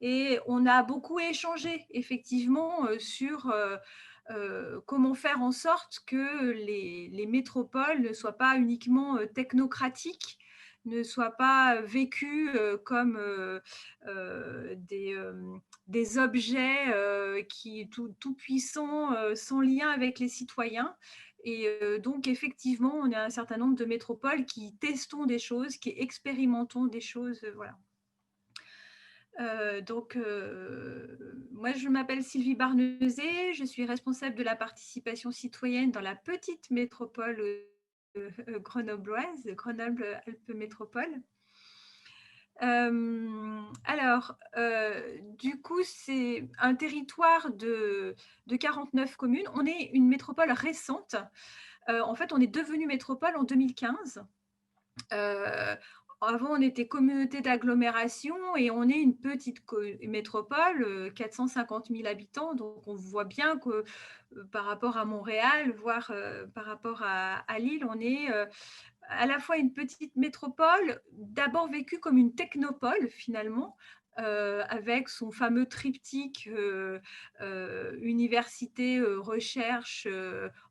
Et on a beaucoup échangé, effectivement, sur comment faire en sorte que les métropoles ne soient pas uniquement technocratiques, ne soient pas vécues comme des objets tout puissants, sans lien avec les citoyens. Et donc, effectivement, on a un certain nombre de métropoles qui testons des choses, qui expérimentons des choses. Voilà. Moi, je m'appelle Sylvie Barnezet, je suis responsable de la participation citoyenne dans la petite métropole grenobloise, Grenoble-Alpes Métropole. Du coup, c'est un territoire de 49 communes. On est une métropole récente. En fait, on est devenu métropole en 2015. Avant, on était communauté d'agglomération et on est une petite métropole, 450 000 habitants. Donc, on voit bien que par rapport à Montréal, voire par rapport à Lille, on est à la fois une petite métropole, d'abord vécue comme une technopole finalement, avec son fameux triptyque université, recherche,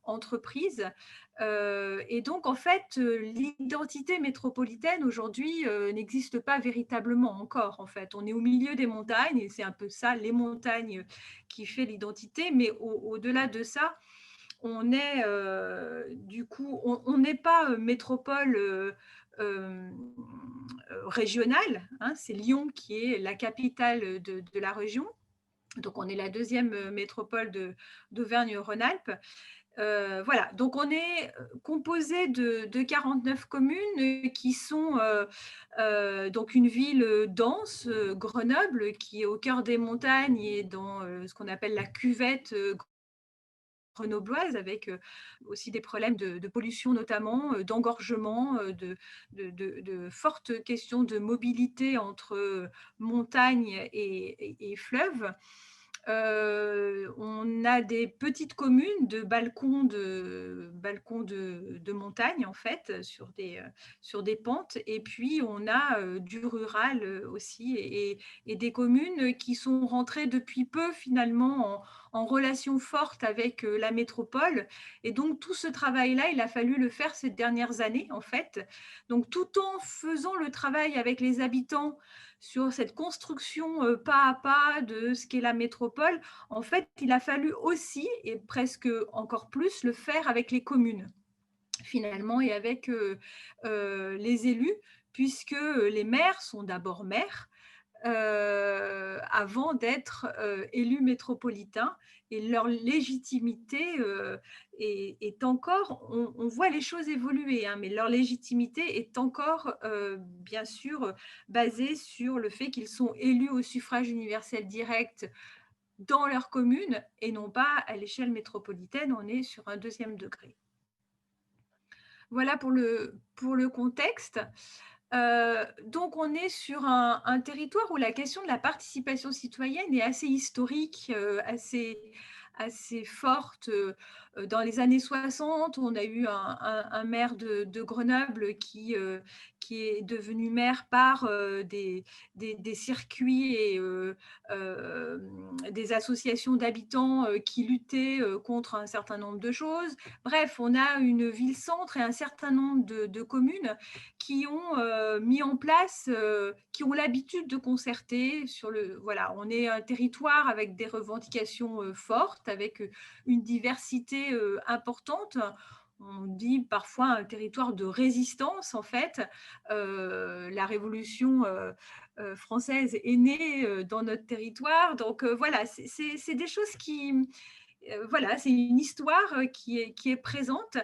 entreprise. Et donc, en fait, l'identité métropolitaine aujourd'hui n'existe pas véritablement encore. En fait, on est au milieu des montagnes et c'est un peu ça, les montagnes, qui fait l'identité. Mais au-delà de ça, on est du coup, on n'est pas métropole régionale. Hein, c'est Lyon qui est la capitale de la région. Donc, on est la deuxième métropole d'Auvergne-Rhône-Alpes. Voilà, donc on est composé de 49 communes qui sont donc une ville dense, Grenoble, qui est au cœur des montagnes et dans ce qu'on appelle la cuvette grenobloise, avec aussi des problèmes de pollution notamment, d'engorgement, de fortes questions de mobilité entre montagne et fleuve. On a des petites communes de balcons de montagne, en fait, sur des pentes. Et puis, on a du rural aussi et des communes qui sont rentrées depuis peu, finalement, en relation forte avec la métropole. Et donc, tout ce travail-là, il a fallu le faire ces dernières années, en fait. Donc, tout en faisant le travail avec les habitants sur cette construction pas à pas de ce qu'est la métropole, en fait, il a fallu aussi, et presque encore plus, le faire avec les communes, finalement, et avec les élus, puisque les maires sont d'abord maires, avant d'être élus métropolitains. Et leur légitimité est encore, on voit les choses évoluer, hein, mais leur légitimité est encore, bien sûr, basée sur le fait qu'ils sont élus au suffrage universel direct dans leur commune et non pas à l'échelle métropolitaine, on est sur un deuxième degré. Voilà pour le contexte. Donc, on est sur un territoire où la question de la participation citoyenne est assez historique, assez forte. Dans les années 60, on a eu un maire de Grenoble qui est devenu maire par des circuits et des associations d'habitants qui luttaient contre un certain nombre de choses. Bref, on a une ville-centre et un certain nombre de communes qui ont mis en place, qui ont l'habitude de concerter voilà, on est un territoire avec des revendications fortes, avec une diversité importante. On dit parfois un territoire de résistance, en fait. La Révolution française est née dans notre territoire. Donc voilà, c'est des choses qui, voilà, c'est une histoire qui est présente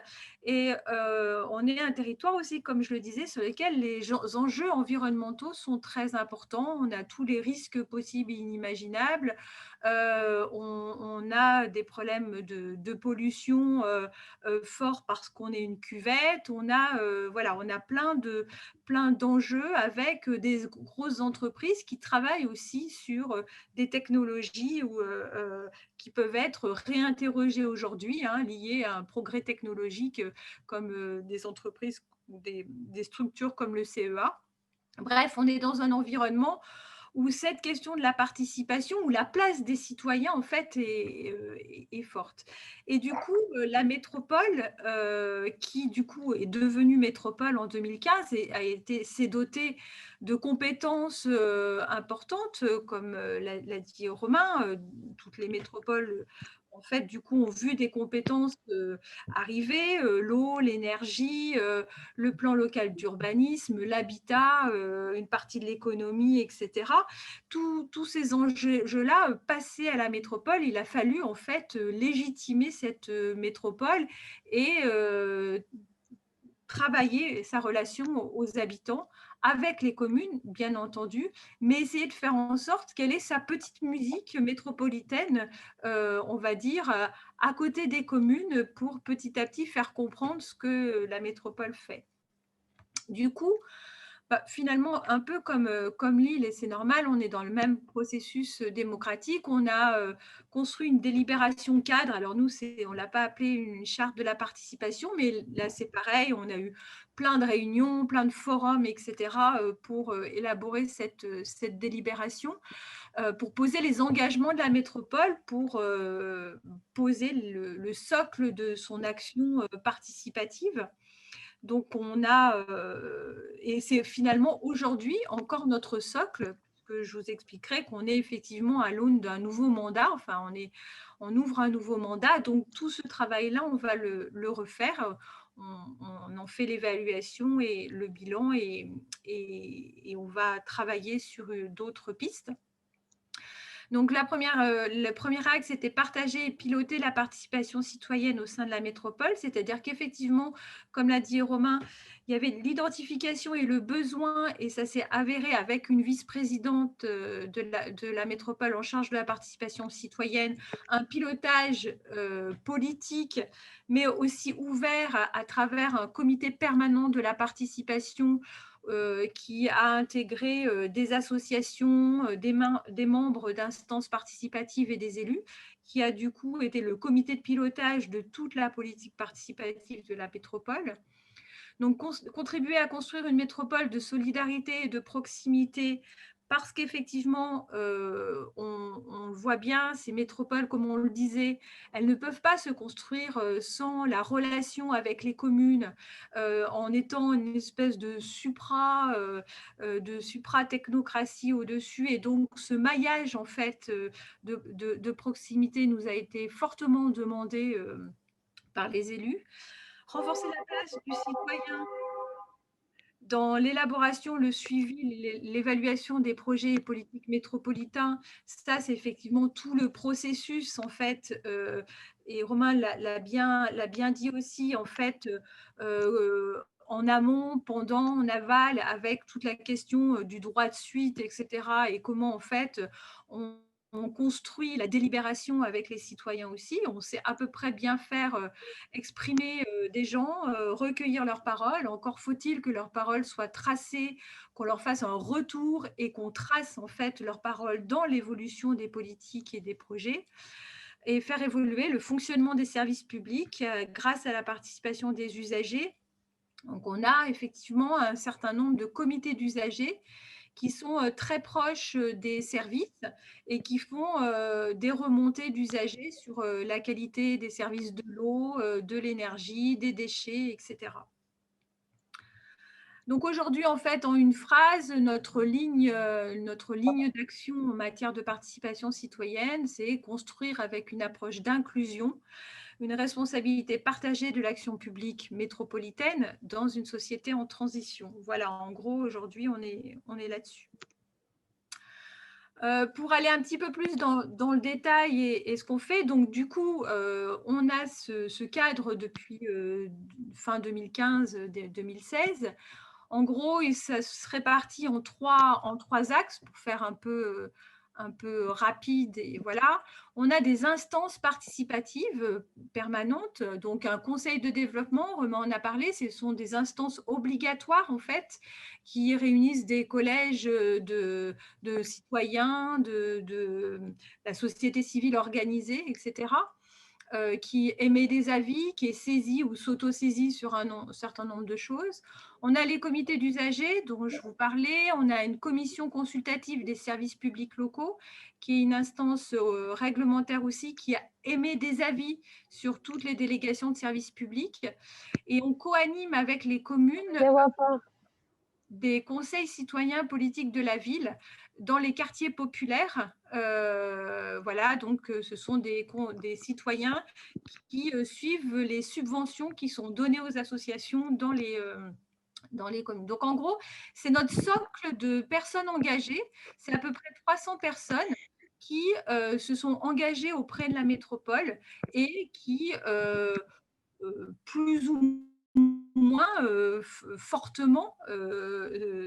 et on est un territoire aussi, comme je le disais, sur lequel les enjeux environnementaux sont très importants. On a tous les risques possibles et inimaginables. On a des problèmes de pollution forts parce qu'on est une cuvette. Voilà, on a plein d'enjeux avec des grosses entreprises qui travaillent aussi sur des technologies qui peuvent être réinterrogées aujourd'hui, hein, liées à un progrès technologique comme des entreprises ou des structures comme le CEA. Bref, on est dans un environnement où cette question de la participation, où la place des citoyens, en fait, est forte. Et du coup, la métropole, qui du coup est devenue métropole en 2015, s'est dotée de compétences importantes, comme l'a dit Romain, toutes les métropoles en fait, du coup, ont vu des compétences arriver, l'eau, l'énergie, le plan local d'urbanisme, l'habitat, une partie de l'économie, etc. Tous ces enjeux-là passaient à la métropole. Il a fallu en fait légitimer cette métropole et travailler sa relation aux habitants avec les communes, bien entendu, mais essayer de faire en sorte qu'elle ait sa petite musique métropolitaine, on va dire, à côté des communes pour petit à petit faire comprendre ce que la métropole fait. Du coup, finalement, un peu comme Lille, et c'est normal, on est dans le même processus démocratique. On a construit une délibération cadre. Alors nous, on ne l'a pas appelé une charte de la participation, mais là, c'est pareil. On a eu plein de réunions, plein de forums, etc., pour élaborer cette délibération, pour poser les engagements de la métropole, pour poser le socle de son action participative. Donc, et c'est finalement aujourd'hui encore notre socle, que je vous expliquerai qu'on est effectivement à l'aune d'un nouveau mandat, enfin, on ouvre un nouveau mandat, donc tout ce travail-là, on va le refaire, on en fait l'évaluation et le bilan et on va travailler sur d'autres pistes. Donc, le premier axe, c'était partager et piloter la participation citoyenne au sein de la métropole, c'est-à-dire qu'effectivement, comme l'a dit Romain, il y avait l'identification et le besoin, et ça s'est avéré avec une vice-présidente de la métropole en charge de la participation citoyenne, un pilotage politique, mais aussi ouvert à travers un comité permanent de la participation qui a intégré des associations, des membres d'instances participatives et des élus, qui a du coup été le comité de pilotage de toute la politique participative de la métropole. Donc, contribuer à construire une métropole de solidarité et de proximité, parce qu'effectivement, on voit bien, ces métropoles, comme on le disait, elles ne peuvent pas se construire sans la relation avec les communes, en étant une espèce de supra-technocratie au-dessus. Et donc, ce maillage, en fait, de proximité nous a été fortement demandé par les élus. Renforcer la place du citoyen Dans l'élaboration, le suivi, l'évaluation des projets et politiques métropolitains, ça, c'est effectivement tout le processus, en fait, et Romain l'a bien dit aussi, en fait, en amont, pendant, en aval, avec toute la question du droit de suite, etc., et comment, en fait, on construit la délibération avec les citoyens aussi. On sait à peu près bien faire exprimer des gens, recueillir leurs paroles. Encore faut-il que leurs paroles soient tracées, qu'on leur fasse un retour et qu'on trace en fait leurs paroles dans l'évolution des politiques et des projets, et faire évoluer le fonctionnement des services publics grâce à la participation des usagers. Donc on a effectivement un certain nombre de comités d'usagers qui sont très proches des services et qui font des remontées d'usagers sur la qualité des services de l'eau, de l'énergie, des déchets, etc. Donc aujourd'hui, en fait, en une phrase, notre ligne d'action en matière de participation citoyenne, c'est construire avec une approche d'inclusion une responsabilité partagée de l'action publique métropolitaine dans une société en transition. Voilà, en gros, aujourd'hui, on est là-dessus. Pour aller un petit peu plus dans le détail et ce qu'on fait, donc du coup, on a ce cadre depuis fin 2015-2016. En gros, ça se répartit en trois axes pour faire un peu rapide. Et voilà, on a des instances participatives permanentes, donc un conseil de développement, Romain en a parlé, ce sont des instances obligatoires en fait, qui réunissent des collèges de citoyens, de la société civile organisée, etc., qui émet des avis, qui est saisi ou s'auto-saisit sur un certain nombre de choses. On a les comités d'usagers dont je vous parlais, on a une commission consultative des services publics locaux, qui est une instance réglementaire aussi, qui émet des avis sur toutes les délégations de services publics. Et on co-anime avec les communes des conseils citoyens politiques de la ville dans les quartiers populaires. Voilà, donc ce sont des citoyens qui suivent les subventions qui sont données aux associations dans les communes. Donc en gros, c'est notre socle de personnes engagées. C'est à peu près 300 personnes qui se sont engagées auprès de la métropole et qui plus ou moins fortement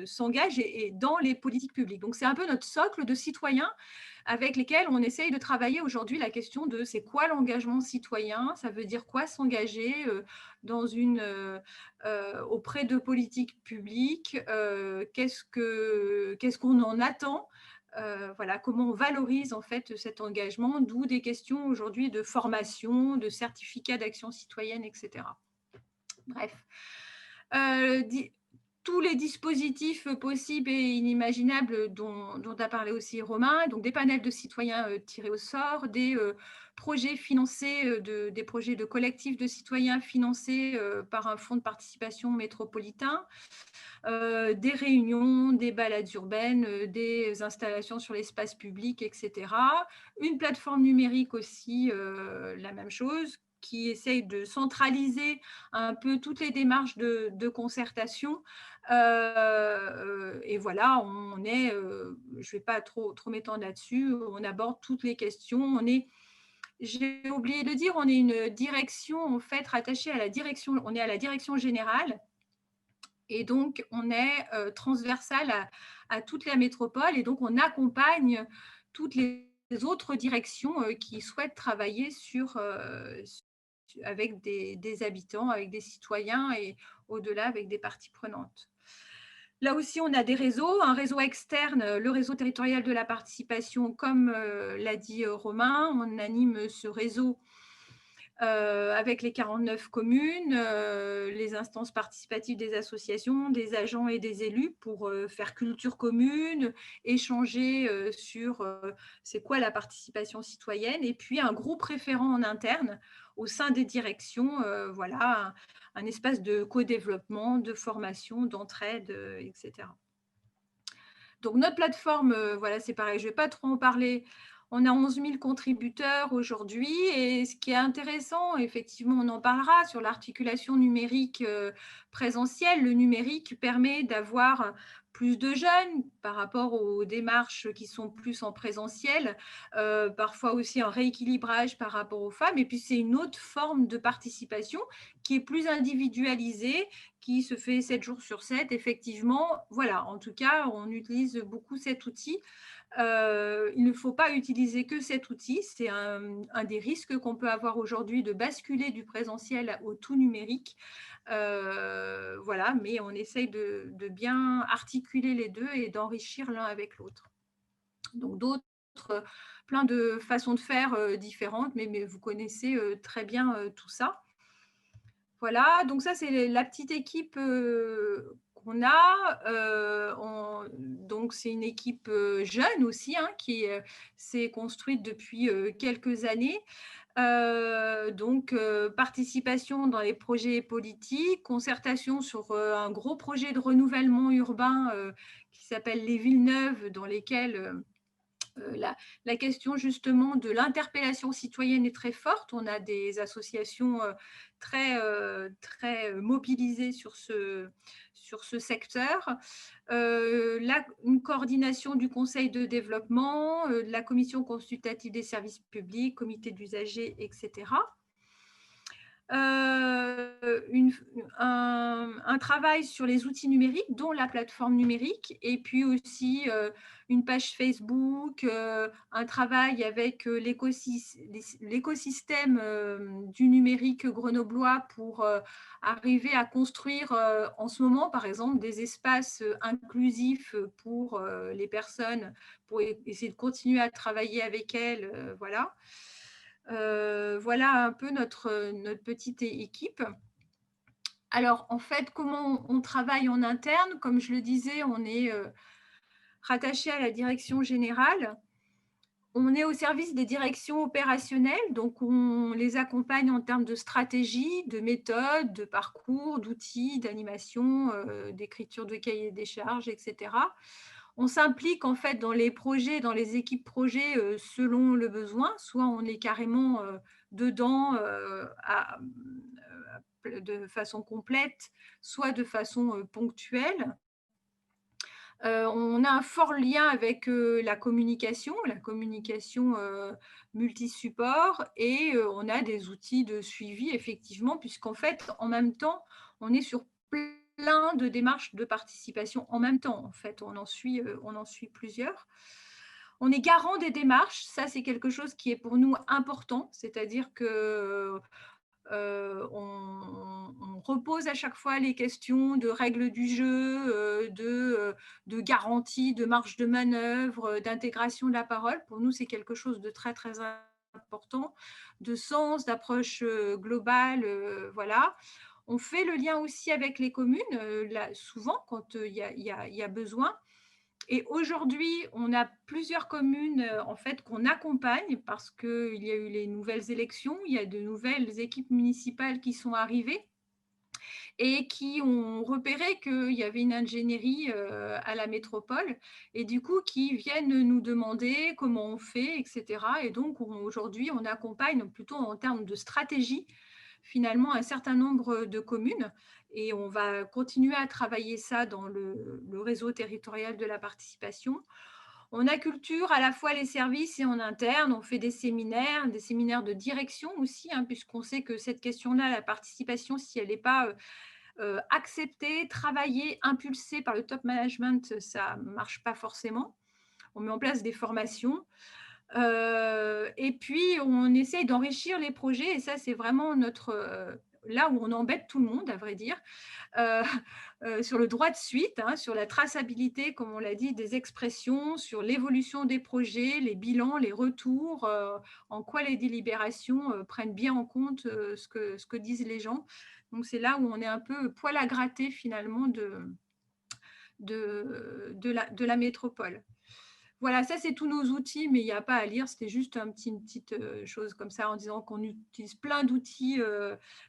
s'engagent et dans les politiques publiques. Donc c'est un peu notre socle de citoyens avec lesquels on essaye de travailler aujourd'hui la question de c'est quoi l'engagement citoyen, ça veut dire quoi s'engager dans auprès de politiques publiques, qu'est-ce qu'on en attend. Voilà, comment on valorise en fait cet engagement, d'où des questions aujourd'hui de formation, de certificat d'action citoyenne, etc. Bref, tous les dispositifs possibles et inimaginables dont a parlé aussi Romain, donc des panels de citoyens tirés au sort, des projets financés, des projets de collectifs de citoyens financés par un fonds de participation métropolitain, des réunions, des balades urbaines, des installations sur l'espace public, etc. Une plateforme numérique aussi, la même chose, qui essaye de centraliser un peu toutes les démarches de concertation. Et voilà, je ne vais pas trop m'étendre là-dessus, on aborde toutes les questions. J'ai oublié de le dire, on est une direction en fait rattachée à la direction générale. Et donc, on est transversal à toute la métropole et donc on accompagne toutes les autres directions qui souhaitent travailler avec des habitants, avec des citoyens et au-delà avec des parties prenantes. Là aussi, on a des réseaux, un réseau externe, le réseau territorial de la participation, comme l'a dit Romain. On anime ce réseau avec les 49 communes, les instances participatives des associations, des agents et des élus pour faire culture commune, échanger sur c'est quoi la participation citoyenne, et puis un groupe référent en interne au sein des directions, voilà, un espace de co-développement, de formation, d'entraide, etc. Donc notre plateforme, voilà, c'est pareil, je ne vais pas trop en parler. On a 11 000 contributeurs aujourd'hui et ce qui est intéressant, effectivement, on en parlera sur l'articulation numérique présentielle. Le numérique permet d'avoir plus de jeunes par rapport aux démarches qui sont plus en présentiel, parfois aussi un rééquilibrage par rapport aux femmes. Et puis, c'est une autre forme de participation qui est plus individualisée, qui se fait 7 jours sur 7, effectivement. Voilà, en tout cas, on utilise beaucoup cet outil. Il ne faut pas utiliser que cet outil. C'est un des risques qu'on peut avoir aujourd'hui de basculer du présentiel au tout numérique. Voilà, mais on essaye de bien articuler les deux et d'enrichir l'un avec l'autre. Donc plein de façons de faire différentes, mais vous connaissez très bien tout ça. Voilà, donc ça c'est la petite équipe qu'on a. Donc c'est une équipe jeune aussi qui s'est construite depuis quelques années. Donc participation dans les projets politiques, concertation sur un gros projet de renouvellement urbain qui s'appelle les villes neuves, dans lesquelles la question justement de l'interpellation citoyenne est très forte. On a des associations très mobilisées sur ce secteur. Une coordination du Conseil de développement, de la Commission consultative des services publics, comité d'usagers, etc. Un travail sur les outils numériques, dont la plateforme numérique, et puis aussi une page Facebook, un travail avec l'écosystème du numérique grenoblois pour arriver à construire en ce moment, par exemple, des espaces inclusifs pour les personnes, pour essayer de continuer à travailler avec elles. Voilà. Voilà un peu notre petite équipe. Alors, en fait, comment on travaille en interne? Comme je le disais, on est rattaché à la direction générale. On est au service des directions opérationnelles, donc on les accompagne en termes de stratégie, de méthode, de parcours, d'outils, d'animation, d'écriture de cahier des charges, etc. On s'implique en fait dans les projets, dans les équipes projets selon le besoin. Soit on est carrément dedans de façon complète, soit de façon ponctuelle. On a un fort lien avec la communication multi-support, et on a des outils de suivi, effectivement, puisqu'en fait, en même temps, on est sur plein de démarches de participation en même temps. En fait, on en suit plusieurs. On est garant des démarches, ça c'est quelque chose qui est pour nous important, c'est-à-dire que on repose à chaque fois les questions de règles du jeu, de garantie, de marge de manœuvre, d'intégration de la parole. Pour nous, c'est quelque chose de très, très important, de sens, d'approche globale. Voilà. On fait le lien aussi avec les communes, souvent quand il y a besoin. Et aujourd'hui, on a plusieurs communes en fait qu'on accompagne parce qu'il y a eu les nouvelles élections, il y a de nouvelles équipes municipales qui sont arrivées et qui ont repéré qu'il y avait une ingénierie à la métropole, et du coup qui viennent nous demander comment on fait, etc. Et donc aujourd'hui, on accompagne plutôt en termes de stratégie finalement un certain nombre de communes, et on va continuer à travailler ça dans le réseau territorial de la participation. On acculture à la fois les services et en interne. On fait des séminaires de direction aussi, puisqu'on sait que cette question-là, la participation, si elle n'est pas acceptée, travaillée, impulsée par le top management, ça ne marche pas forcément. On met en place des formations. Et puis, on essaye d'enrichir les projets, et ça, c'est vraiment là où on embête tout le monde, à vrai dire, sur le droit de suite, sur la traçabilité, comme on l'a dit, des expressions, sur l'évolution des projets, les bilans, les retours, en quoi les délibérations prennent bien en compte ce que disent les gens. Donc, c'est là où on est un peu poil à gratter, finalement, de la métropole. Voilà, ça c'est tous nos outils, mais il n'y a pas à lire, c'était juste une petite chose comme ça en disant qu'on utilise plein d'outils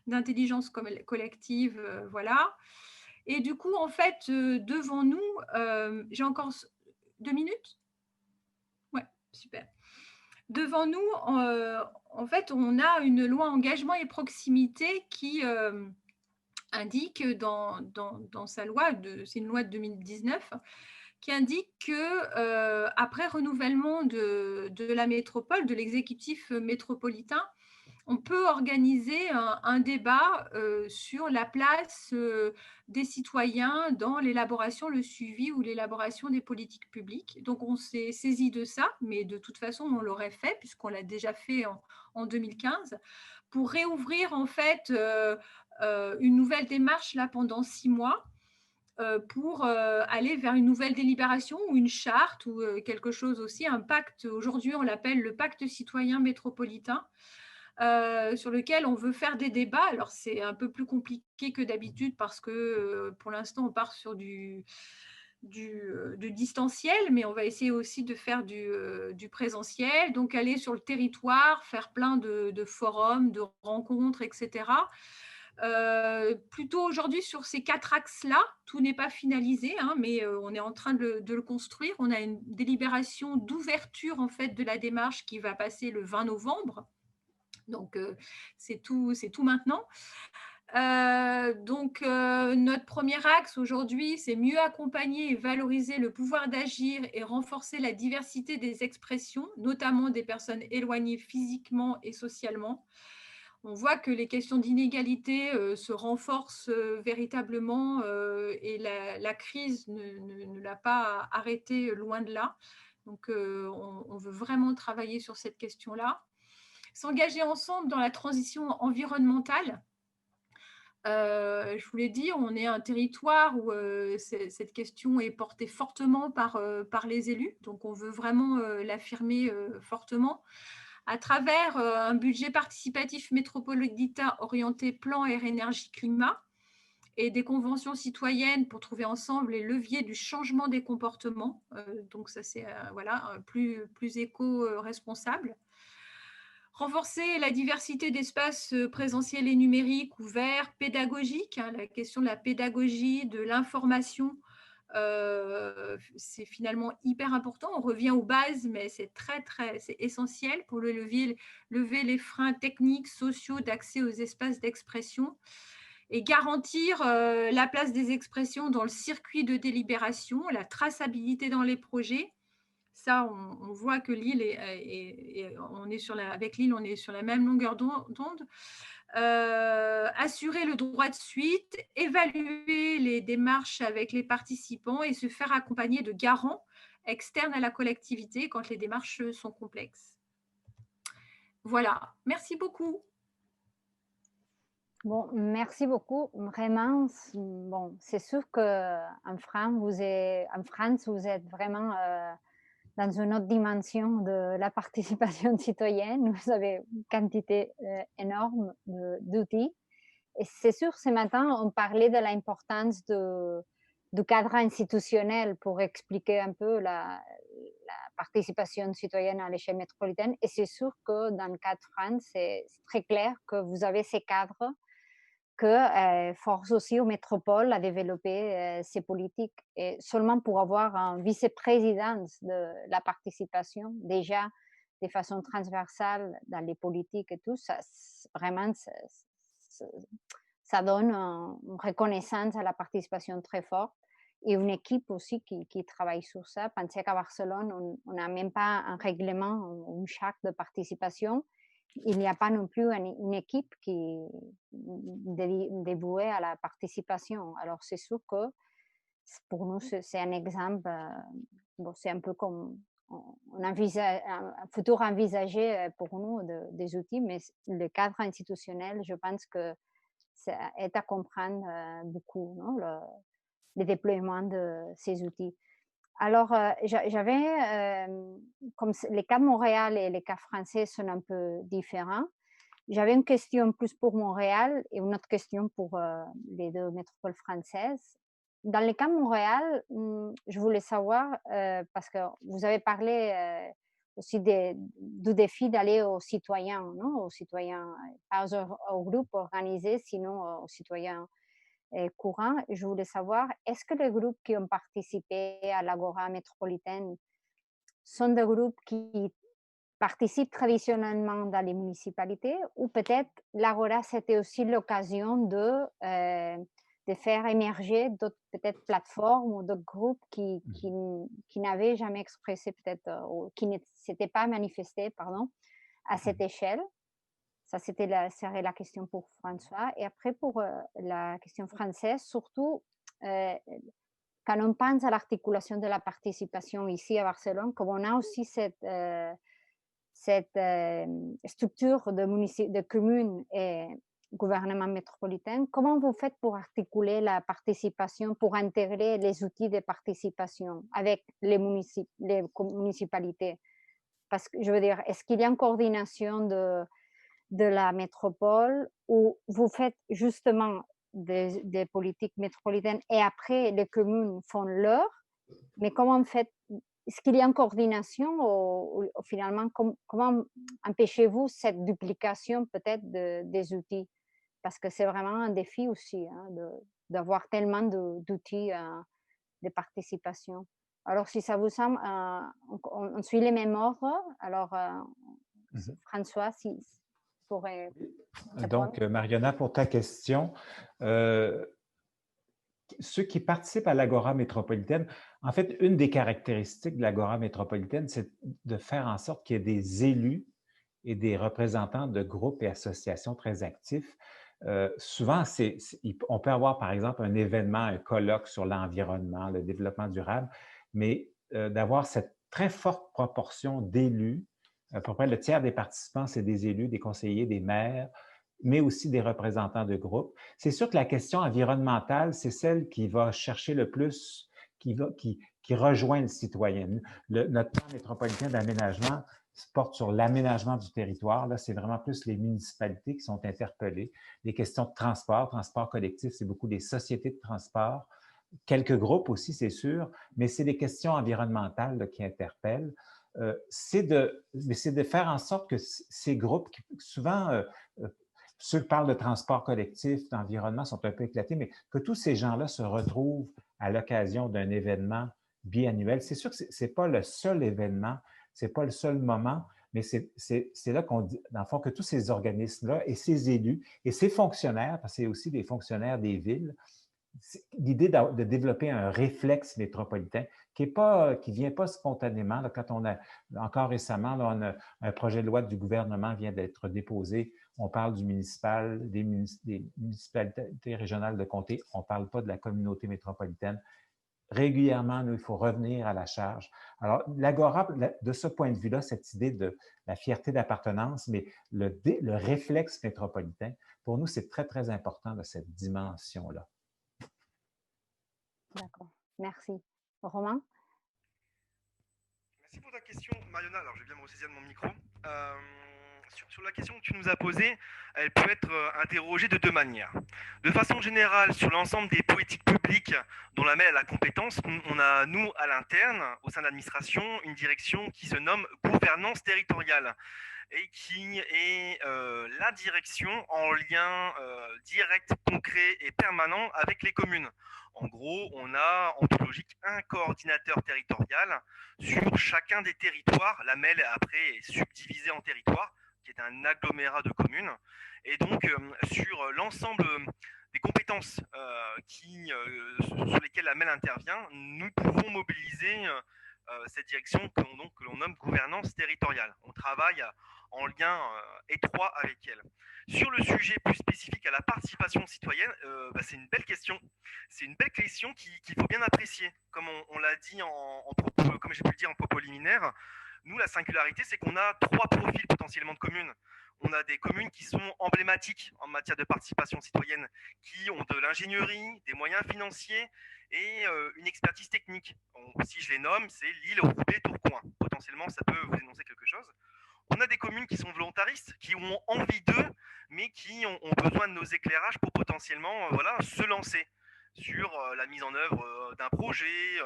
d'intelligence collective, voilà. Et du coup, en fait, devant nous, j'ai encore 2 minutes? Ouais, super. devant nous, en fait, on a une loi engagement et proximité qui indique dans sa loi, c'est une loi de 2019, qui indique que après renouvellement de la métropole, de l'exécutif métropolitain, on peut organiser un débat sur la place des citoyens dans l'élaboration, le suivi ou l'élaboration des politiques publiques. Donc on s'est saisi de ça, mais de toute façon on l'aurait fait puisqu'on l'a déjà fait en 2015, pour réouvrir en fait une nouvelle démarche là pendant 6 mois pour aller vers une nouvelle délibération ou une charte ou quelque chose aussi, un pacte. Aujourd'hui, on l'appelle le pacte citoyen métropolitain, sur lequel on veut faire des débats. Alors, c'est un peu plus compliqué que d'habitude parce que pour l'instant, on part sur du distanciel, mais on va essayer aussi de faire du présentiel, donc aller sur le territoire, faire plein de forums, de rencontres, etc. Plutôt aujourd'hui sur ces 4 axes-là, tout n'est pas finalisé, hein, mais on est en train de le construire. On a une délibération d'ouverture en fait de la démarche qui va passer le 20 novembre. Donc c'est tout maintenant. Notre premier axe aujourd'hui, c'est mieux accompagner et valoriser le pouvoir d'agir et renforcer la diversité des expressions, notamment des personnes éloignées physiquement et socialement. On voit que les questions d'inégalité se renforcent véritablement et la crise ne l'a pas arrêté, loin de là. Donc, on veut vraiment travailler sur cette question-là. S'engager ensemble dans la transition environnementale. Je vous l'ai dit, on est un territoire où cette question est portée fortement par les élus. Donc, on veut vraiment l'affirmer fortement à travers un budget participatif métropolitain orienté plan air énergie climat et des conventions citoyennes pour trouver ensemble les leviers du changement des comportements. Donc ça c'est voilà, plus éco-responsable. Renforcer la diversité d'espaces présentiels et numériques ouverts, pédagogiques, hein, la question de la pédagogie, de l'information, c'est finalement hyper important. On revient aux bases, mais c'est c'est essentiel pour lever les freins techniques, sociaux d'accès aux espaces d'expression et garantir la place des expressions dans le circuit de délibération, la traçabilité dans les projets. Ça, on voit que l'île avec l'île, on est sur la même longueur d'onde. Assurer le droit de suite, évaluer les démarches avec les participants et se faire accompagner de garants externes à la collectivité quand les démarches sont complexes. Voilà, merci beaucoup. Bon, merci beaucoup. Vraiment, bon, c'est sûr qu'en France, vous êtes vraiment dans une autre dimension de la participation citoyenne. Vous avez une quantité énorme d'outils. Et c'est sûr, ce matin, on parlait de l'importance du cadre institutionnel pour expliquer un peu la participation citoyenne à l'échelle métropolitaine. Et c'est sûr que dans le cas de France, c'est très clair que vous avez ces cadres que force aussi aux métropoles à développer ces politiques. Et seulement pour avoir une vice-présidence de la participation, déjà de façon transversale dans les politiques et tout, ça vraiment, ça donne une reconnaissance à la participation très forte et une équipe aussi qui travaille sur ça. Pensez qu'à Barcelone, on n'a même pas un règlement, une charte de participation. Il n'y a pas non plus une équipe qui est dévouée à la participation. Alors, c'est sûr que pour nous, c'est un exemple, bon, c'est un peu comme un futur envisagé pour nous des outils, mais le cadre institutionnel, je pense que ça aide à comprendre beaucoup, non, le déploiement de ces outils. Alors, j'avais, comme les cas de Montréal et les cas français sont un peu différents, j'avais une question plus pour Montréal et une autre question pour les deux métropoles françaises. Dans le cas de Montréal, je voulais savoir, parce que vous avez parlé aussi du défi d'aller aux citoyens, non? Aux citoyens, pas aux groupes organisés, sinon aux citoyens courants. Je voulais savoir, est-ce que les groupes qui ont participé à l'Agora métropolitaine sont des groupes qui participent traditionnellement dans les municipalités, ou peut-être l'Agora, c'était aussi l'occasion de faire émerger d'autres peut-être plateformes ou d'autres groupes qui n'avaient jamais expressé peut-être, ou qui ne s'étaient pas manifestés, pardon, à cette échelle. Ça, serait la question pour François. Et après, pour la question française, surtout, quand on pense à l'articulation de la participation ici à Barcelone, comme on a aussi cette structure de communes et gouvernement métropolitain, comment vous faites pour articuler la participation, pour intégrer les outils de participation avec les municipalités? Parce que je veux dire, est-ce qu'il y a une coordination de la métropole où vous faites justement des politiques métropolitaines et après les communes font leur, mais comment faites, est-ce qu'il y a une coordination ou finalement, comment empêchez-vous cette duplication peut-être des outils? Parce que c'est vraiment un défi aussi, hein, d'avoir tellement d'outils de participation. Alors, si ça vous semble, on suit les mêmes ordres. Alors, François, si pourrait répondre. Donc, Mariana, pour ta question, ceux qui participent à l'Agora métropolitaine, en fait, une des caractéristiques de l'Agora métropolitaine, c'est de faire en sorte qu'il y ait des élus et des représentants de groupes et associations très actifs. Souvent, on peut avoir, par exemple, un événement, un colloque sur l'environnement, le développement durable, mais d'avoir cette très forte proportion d'élus, à peu près le tiers des participants, c'est des élus, des conseillers, des maires, mais aussi des représentants de groupes. C'est sûr que la question environnementale, c'est celle qui va chercher le plus, qui rejoint le citoyen. Notre plan métropolitain d'aménagement se porte sur l'aménagement du territoire. Là, c'est vraiment plus les municipalités qui sont interpellées. Les questions de transport collectif, c'est beaucoup des sociétés de transport. Quelques groupes aussi, c'est sûr, mais c'est des questions environnementales là, qui interpellent. C'est de faire en sorte que ces groupes, souvent, ceux qui parlent de transport collectif, d'environnement sont un peu éclatés, mais que tous ces gens-là se retrouvent à l'occasion d'un événement biannuel. C'est sûr que ce n'est pas le seul événement, ce n'est pas le seul moment, mais c'est là qu'on dit, dans le fond, que tous ces organismes-là et ces élus et ces fonctionnaires, parce que c'est aussi des fonctionnaires des villes, l'idée de développer un réflexe métropolitain qui ne vient pas spontanément. Là, quand on a, encore récemment, là, un projet de loi du gouvernement vient d'être déposé. On parle du municipal, des municipalités régionales de comté. On ne parle pas de la communauté métropolitaine. Régulièrement, nous, il faut revenir à la charge. Alors, l'Agora, de ce point de vue-là, cette idée de la fierté d'appartenance, mais le réflexe métropolitain, pour nous, c'est très, très important de cette dimension-là. D'accord, merci. Romain? Merci pour ta question, Mariana. Alors, je vais bien me ressaisir de mon micro. Sur la question que tu nous as posée, elle peut être interrogée de deux manières. De façon générale, sur l'ensemble des politiques publiques dont la MEL a la compétence, on a, nous, à l'interne, au sein de l'administration, une direction qui se nomme gouvernance territoriale et qui est la direction en lien direct, concret et permanent avec les communes. En gros, on a en toute logique un coordinateur territorial sur chacun des territoires. La MEL, après, est subdivisée en territoires, qui est un agglomérat de communes. Et donc, sur l'ensemble des compétences sur lesquelles la MEL intervient, nous pouvons mobiliser cette direction que l'on nomme gouvernance territoriale. On travaille en lien étroit avec elle. Sur le sujet plus spécifique à la participation citoyenne, c'est une belle question. C'est une belle question qu'il faut bien apprécier. Comme on l'a dit comme j'ai pu le dire en propos liminaire, nous, la singularité, c'est qu'on a trois profils potentiellement de communes. On a des communes qui sont emblématiques en matière de participation citoyenne, qui ont de l'ingénierie, des moyens financiers et une expertise technique. Si je les nomme, c'est Lille, Roubaix, Tourcoing. Potentiellement, ça peut vous énoncer quelque chose. On a des communes qui sont volontaristes, qui ont envie d'eux, mais qui ont besoin de nos éclairages pour potentiellement se lancer sur la mise en œuvre d'un projet,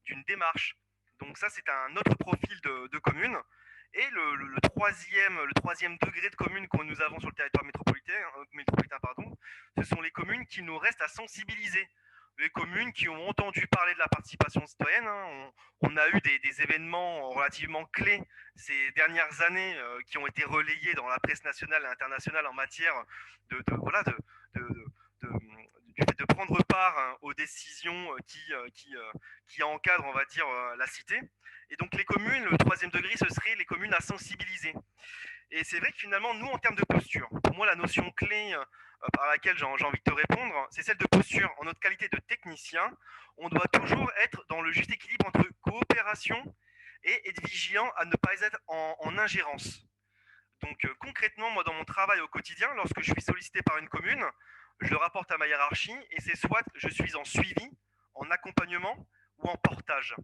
d'une démarche. Donc ça, c'est un autre profil de communes. Et le troisième degré de communes que nous avons sur le territoire métropolitain, ce sont les communes qui nous restent à sensibiliser. les communes qui ont entendu parler de la participation citoyenne. Hein. On a eu des événements relativement clés ces dernières années qui ont été relayés dans la presse nationale et internationale en matière voilà, de, de, du fait de prendre part hein, aux décisions qui encadrent, on va dire, la cité. Et donc les communes, le troisième degré, ce serait les communes à sensibiliser. Et c'est vrai que finalement, nous, en termes de posture, pour moi, la notion clé par laquelle j'ai envie de te répondre, c'est celle de posture. En notre qualité de technicien, on doit toujours être dans le juste équilibre entre coopération et être vigilant à ne pas être en ingérence. Donc concrètement, moi, dans mon travail au quotidien, lorsque je suis sollicité par une commune, je le rapporte à ma hiérarchie et c'est soit je suis en suivi, en accompagnement ou en portage.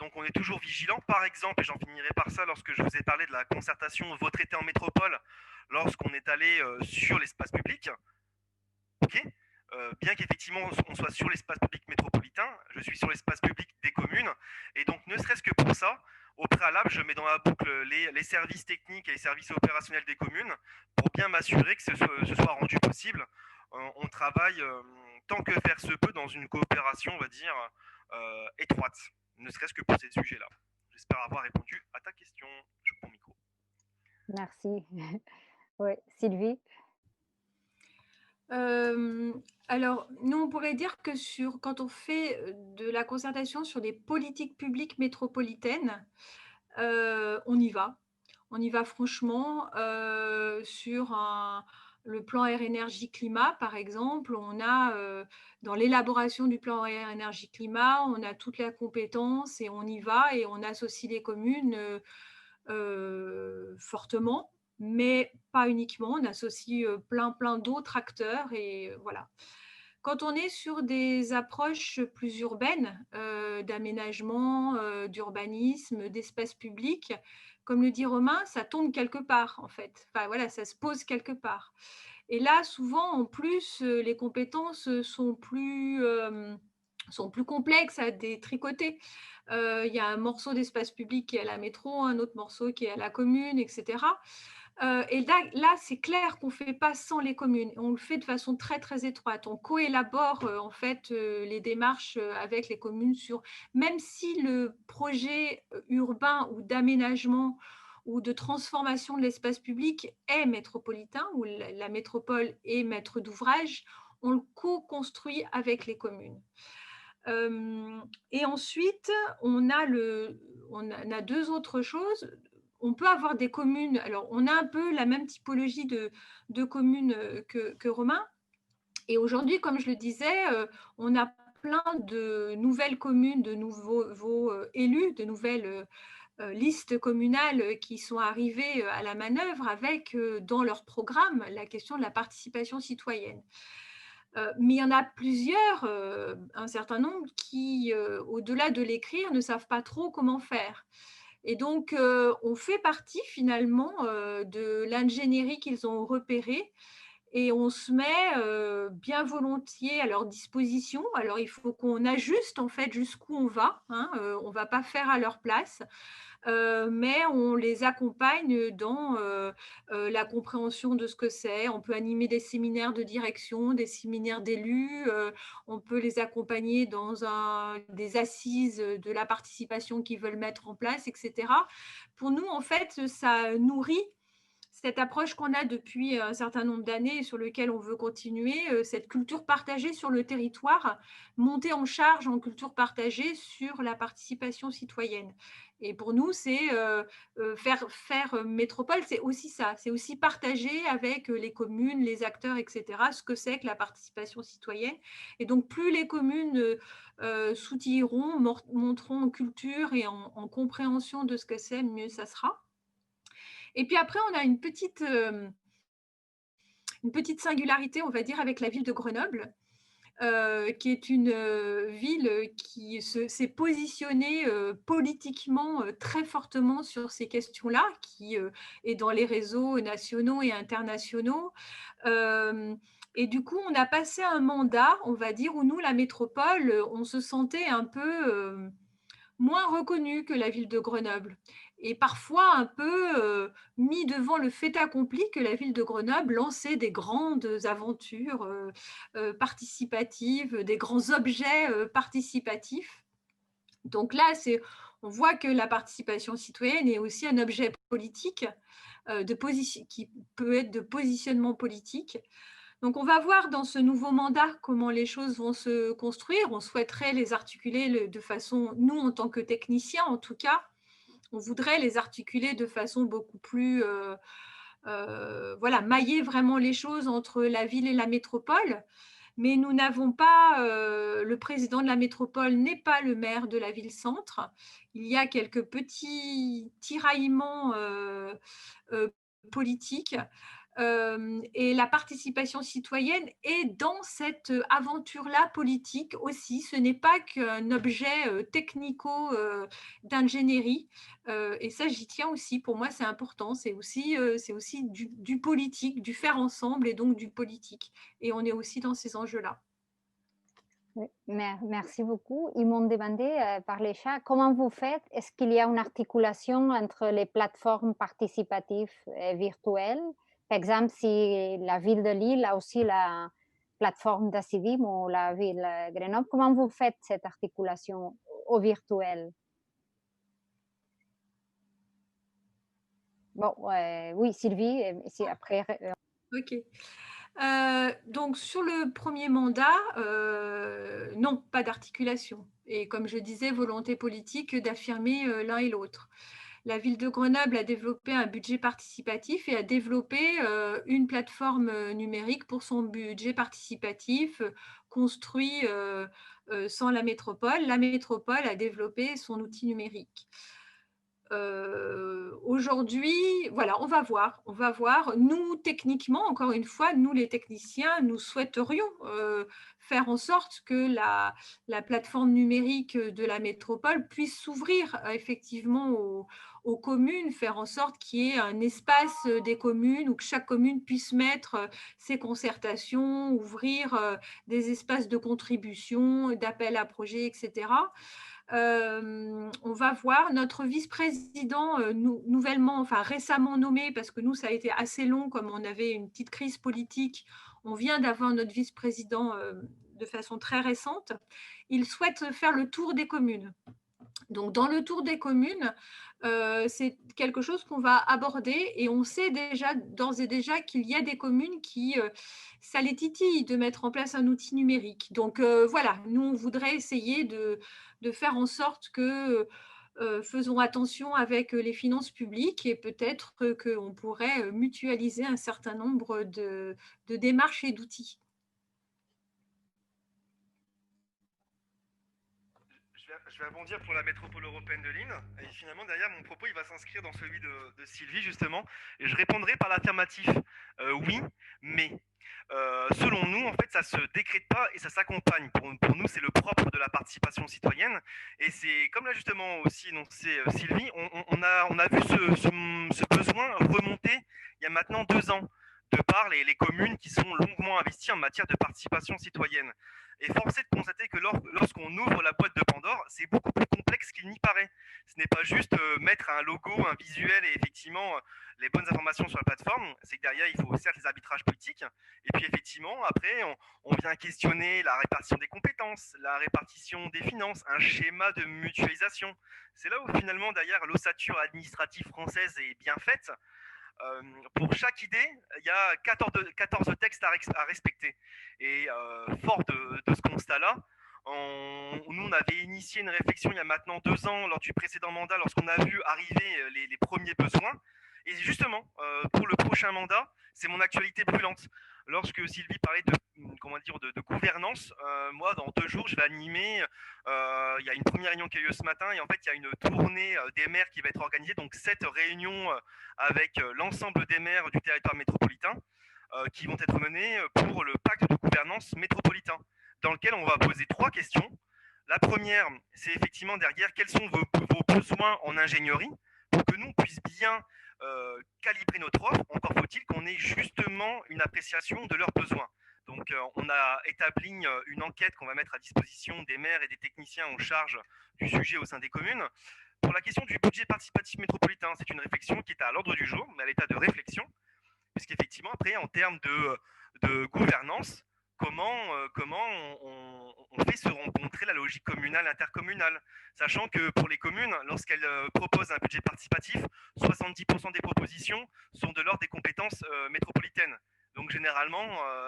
Donc on est toujours vigilant. Par exemple, et j'en finirai par ça, lorsque je vous ai parlé de la concertation Vos traités en métropole, lorsqu'on est allé sur l'espace public, ok, bien qu'effectivement on soit sur l'espace public métropolitain, je suis sur l'espace public des communes, et donc ne serait-ce que pour ça, au préalable, je mets dans la boucle les services techniques et les services opérationnels des communes pour bien m'assurer que ce soit rendu possible. On travaille tant que faire se peut dans une coopération, on va dire, étroite, ne serait-ce que pour ces sujets-là. J'espère avoir répondu à ta question. Je prends le micro. Merci. Oui, Sylvie? Alors, nous, on pourrait dire que quand on fait de la concertation sur des politiques publiques métropolitaines, on y va. On y va franchement. Sur le plan air énergie climat, par exemple, on a dans l'élaboration du plan air énergie climat, on a toute la compétence et on y va et on associe les communes fortement, mais pas uniquement. On associe plein d'autres acteurs et voilà. Quand on est sur des approches plus urbaines, d'aménagement, d'urbanisme, d'espace public, comme le dit Romain, ça tombe quelque part en fait. Enfin voilà, ça se pose quelque part. Et là, souvent, en plus, les compétences sont plus complexes à détricoter. Il y a un morceau d'espace public qui est à la métro, un autre morceau qui est à la commune, etc. Et là c'est clair qu'on ne fait pas sans les communes. On le fait de façon très étroite. On coélabore en fait les démarches avec les communes même si le projet urbain ou d'aménagement ou de transformation de l'espace public est métropolitain, ou la métropole est maître d'ouvrage, on le co-construit avec les communes. Et ensuite, on a deux autres choses. On peut avoir des communes, alors on a un peu la même typologie de communes que Romain. Et aujourd'hui, comme je le disais, on a plein de nouvelles communes, de nouveaux élus, de nouvelles listes communales qui sont arrivées à la manœuvre avec dans leur programme la question de la participation citoyenne. Mais il y en a plusieurs, un certain nombre, qui, au-delà de l'écrire, ne savent pas trop comment faire. Et donc, on fait partie finalement de l'ingénierie qu'ils ont repérée et on se met bien volontiers à leur disposition. Alors, il faut qu'on ajuste en fait jusqu'où on va. Hein, on ne va pas faire à leur place. Mais on les accompagne dans la compréhension de ce que c'est. On peut animer des séminaires de direction, des séminaires d'élus, on peut les accompagner dans des assises de la participation qu'ils veulent mettre en place, etc. Pour nous, en fait, ça nourrit cette approche qu'on a depuis un certain nombre d'années et sur lequel on veut continuer, cette culture partagée sur le territoire, montée en charge en culture partagée sur la participation citoyenne. Et pour nous, c'est faire métropole, c'est aussi ça, c'est aussi partager avec les communes, les acteurs, etc., ce que c'est que la participation citoyenne. Et donc, plus les communes s'outilleront, monteront en culture et en compréhension de ce que c'est, mieux ça sera. Et puis après, on a une petite singularité, on va dire, avec la ville de Grenoble, qui est une ville qui s'est positionnée politiquement très fortement sur ces questions-là, qui est dans les réseaux nationaux et internationaux. Et du coup, on a passé un mandat, on va dire, où nous, la métropole, on se sentait un peu moins reconnue que la ville de Grenoble. et parfois un peu mis devant le fait accompli que la ville de Grenoble lançait des grandes aventures participatives, des grands objets participatifs. Donc là, on voit que la participation citoyenne est aussi un objet politique qui peut être de positionnement politique. Donc, on va voir dans ce nouveau mandat comment les choses vont se construire. On souhaiterait les articuler de façon, nous, en tant que techniciens, en tout cas, on voudrait les articuler de façon beaucoup plus, voilà, mailler vraiment les choses entre la ville et la métropole. Mais nous n'avons pas, le président de la métropole n'est pas le maire de la ville-centre. Il y a quelques petits tiraillements politiques. Et la participation citoyenne est dans cette aventure-là politique aussi. Ce n'est pas qu'un objet technico d'ingénierie. Et ça, j'y tiens aussi. Pour moi, c'est important. C'est aussi du politique, du faire ensemble et donc du politique. Et on est aussi dans ces enjeux-là. Oui, merci beaucoup. Ils m'ont demandé par les chats, comment vous faites? Est-ce qu'il y a une articulation entre les plateformes participatives et virtuelles? Par exemple, si la ville de Lille a aussi la plateforme d'Acidim ou la ville de Grenoble, comment vous faites cette articulation au virtuel? Bon, oui, Sylvie, après. Ok. Donc, sur le premier mandat, non, pas d'articulation. Et comme je disais, volonté politique d'affirmer l'un et l'autre. La ville de Grenoble a développé un budget participatif et a développé une plateforme numérique pour son budget participatif construit sans la métropole. La métropole a développé son outil numérique. Aujourd'hui, voilà, on va voir. Nous, techniquement, encore une fois, nous les techniciens, nous souhaiterions faire en sorte que la plateforme numérique de la métropole puisse s'ouvrir effectivement aux communes, faire en sorte qu'il y ait un espace des communes où que chaque commune puisse mettre ses concertations, ouvrir des espaces de contribution, d'appel à projets, etc. On va voir notre vice-président récemment nommé, parce que nous, ça a été assez long, comme on avait une petite crise politique. On vient d'avoir notre vice-président de façon très récente. Il souhaite faire le tour des communes. Donc, dans le tour des communes, c'est quelque chose qu'on va aborder et on sait déjà, d'ores et déjà, qu'il y a des communes qui, ça les titille de mettre en place un outil numérique. Donc, voilà, nous, on voudrait essayer de faire en sorte que faisons attention avec les finances publiques et peut-être qu'on pourrait mutualiser un certain nombre de démarches et d'outils. Je vais rebondir pour la métropole européenne de Lille. Et finalement, derrière, mon propos, il va s'inscrire dans celui de Sylvie, justement. Et je répondrai par l'affirmatif. Oui, mais selon nous, en fait, ça ne se décrète pas et ça s'accompagne. Pour nous, c'est le propre de la participation citoyenne. Et c'est, comme l'a justement aussi énoncé Sylvie, on a vu ce besoin remonter il y a maintenant 2 ans, de par les communes qui sont longuement investies en matière de participation citoyenne. Et force est de constater que lorsqu'on ouvre la boîte de Pandore, c'est beaucoup plus complexe qu'il n'y paraît. Ce n'est pas juste mettre un logo, un visuel et effectivement les bonnes informations sur la plateforme. C'est que derrière, il faut certes les arbitrages politiques. Et puis effectivement, après, on vient questionner la répartition des compétences, la répartition des finances, un schéma de mutualisation. C'est là où finalement, derrière, l'ossature administrative française est bien faite. Pour chaque idée, il y a 14 textes à respecter. Et fort de ce constat-là, nous, on avait initié une réflexion il y a maintenant 2 ans, lors du précédent mandat, lorsqu'on a vu arriver les premiers besoins. Et justement, pour le prochain mandat, c'est mon actualité brûlante. Lorsque Sylvie parlait de gouvernance, moi, dans 2 jours, je vais animer. Il y a une première réunion qui a eu lieu ce matin, et en fait, il y a une tournée des maires qui va être organisée. Donc, 7 réunions avec l'ensemble des maires du territoire métropolitain qui vont être menées pour le pacte de gouvernance métropolitain, dans lequel on va poser 3 questions. La première, c'est effectivement derrière quels sont vos besoins en ingénierie pour que nous on puisse bien calibrer notre offre. Encore faut-il qu'on ait justement une appréciation de leurs besoins. Donc, on a établi une enquête qu'on va mettre à disposition des maires et des techniciens en charge du sujet au sein des communes Pour la question du budget participatif métropolitain, c'est une réflexion qui est à l'ordre du jour, mais à l'état de réflexion, puisqu'effectivement, après, en termes de gouvernance, comment on fait se rencontrer la logique communale intercommunale, sachant que pour les communes, lorsqu'elles proposent un budget participatif, 70% des propositions sont de l'ordre des compétences métropolitaines. Donc généralement,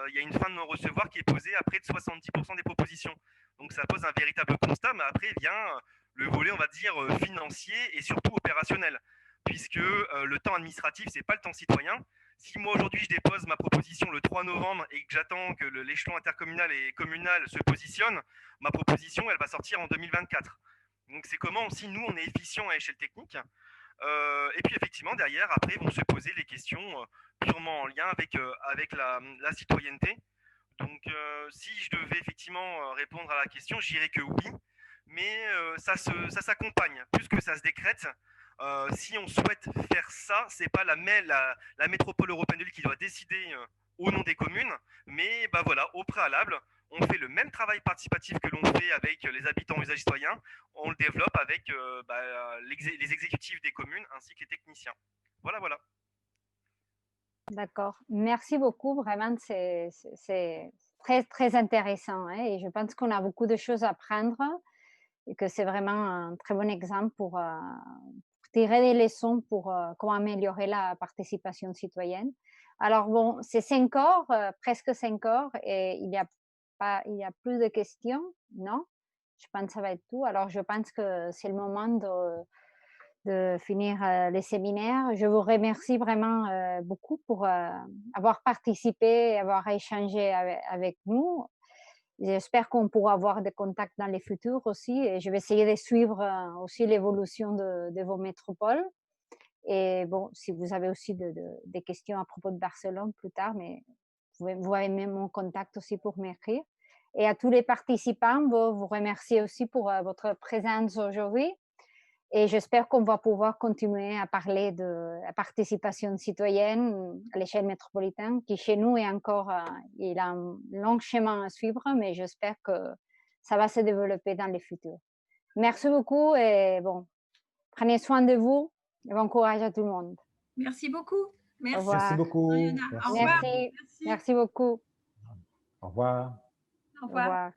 il y a une fin de non-recevoir qui est posée à près de 70% des propositions. Donc ça pose un véritable constat, mais après vient le volet, on va dire, financier et surtout opérationnel, puisque le temps administratif, c'est pas le temps citoyen. Si moi aujourd'hui je dépose ma proposition le 3 novembre et que j'attends que l'échelon intercommunal et communal se positionne, ma proposition elle va sortir en 2024. Donc c'est comment aussi nous on est efficient à échelle technique. Et puis effectivement derrière après vont se poser les questions purement en lien avec la citoyenneté. Donc si je devais effectivement répondre à la question, je dirais que oui, mais ça s'accompagne plus que ça se décrète. Si on souhaite faire ça, c'est pas la métropole européenne de Lille qui doit décider au nom des communes, mais bah voilà, au préalable, on fait le même travail participatif que l'on fait avec les habitants usagers citoyens, on le développe avec les exécutifs des communes ainsi que les techniciens. Voilà, voilà. D'accord. Merci beaucoup. Vraiment, c'est très, très intéressant, hein, et je pense qu'on a beaucoup de choses à apprendre et que c'est vraiment un très bon exemple pour tirer des leçons pour comment améliorer la participation citoyenne. Alors bon, c'est 5 heures, presque 5 heures, et il y a plus de questions, non? Je pense que ça va être tout. Alors je pense que c'est le moment de finir les séminaires. Je vous remercie vraiment beaucoup pour avoir participé et avoir échangé avec nous. J'espère qu'on pourra avoir des contacts dans les futurs aussi, et je vais essayer de suivre aussi l'évolution de vos métropoles. Et bon, si vous avez aussi des questions à propos de Barcelone plus tard, mais vous avez même mon contact aussi pour m'écrire. Et à tous les participants, vous remercier aussi pour votre présence aujourd'hui. Et j'espère qu'on va pouvoir continuer à parler de la participation citoyenne à l'échelle métropolitaine, qui chez nous est encore, il a un long chemin à suivre, mais j'espère que ça va se développer dans le futur. Merci beaucoup et bon, prenez soin de vous et bon courage à tout le monde. Merci beaucoup. Merci. Au revoir. Merci beaucoup. Mariona. Au revoir. Merci. Merci beaucoup. Au revoir. Au Au revoir. revoir.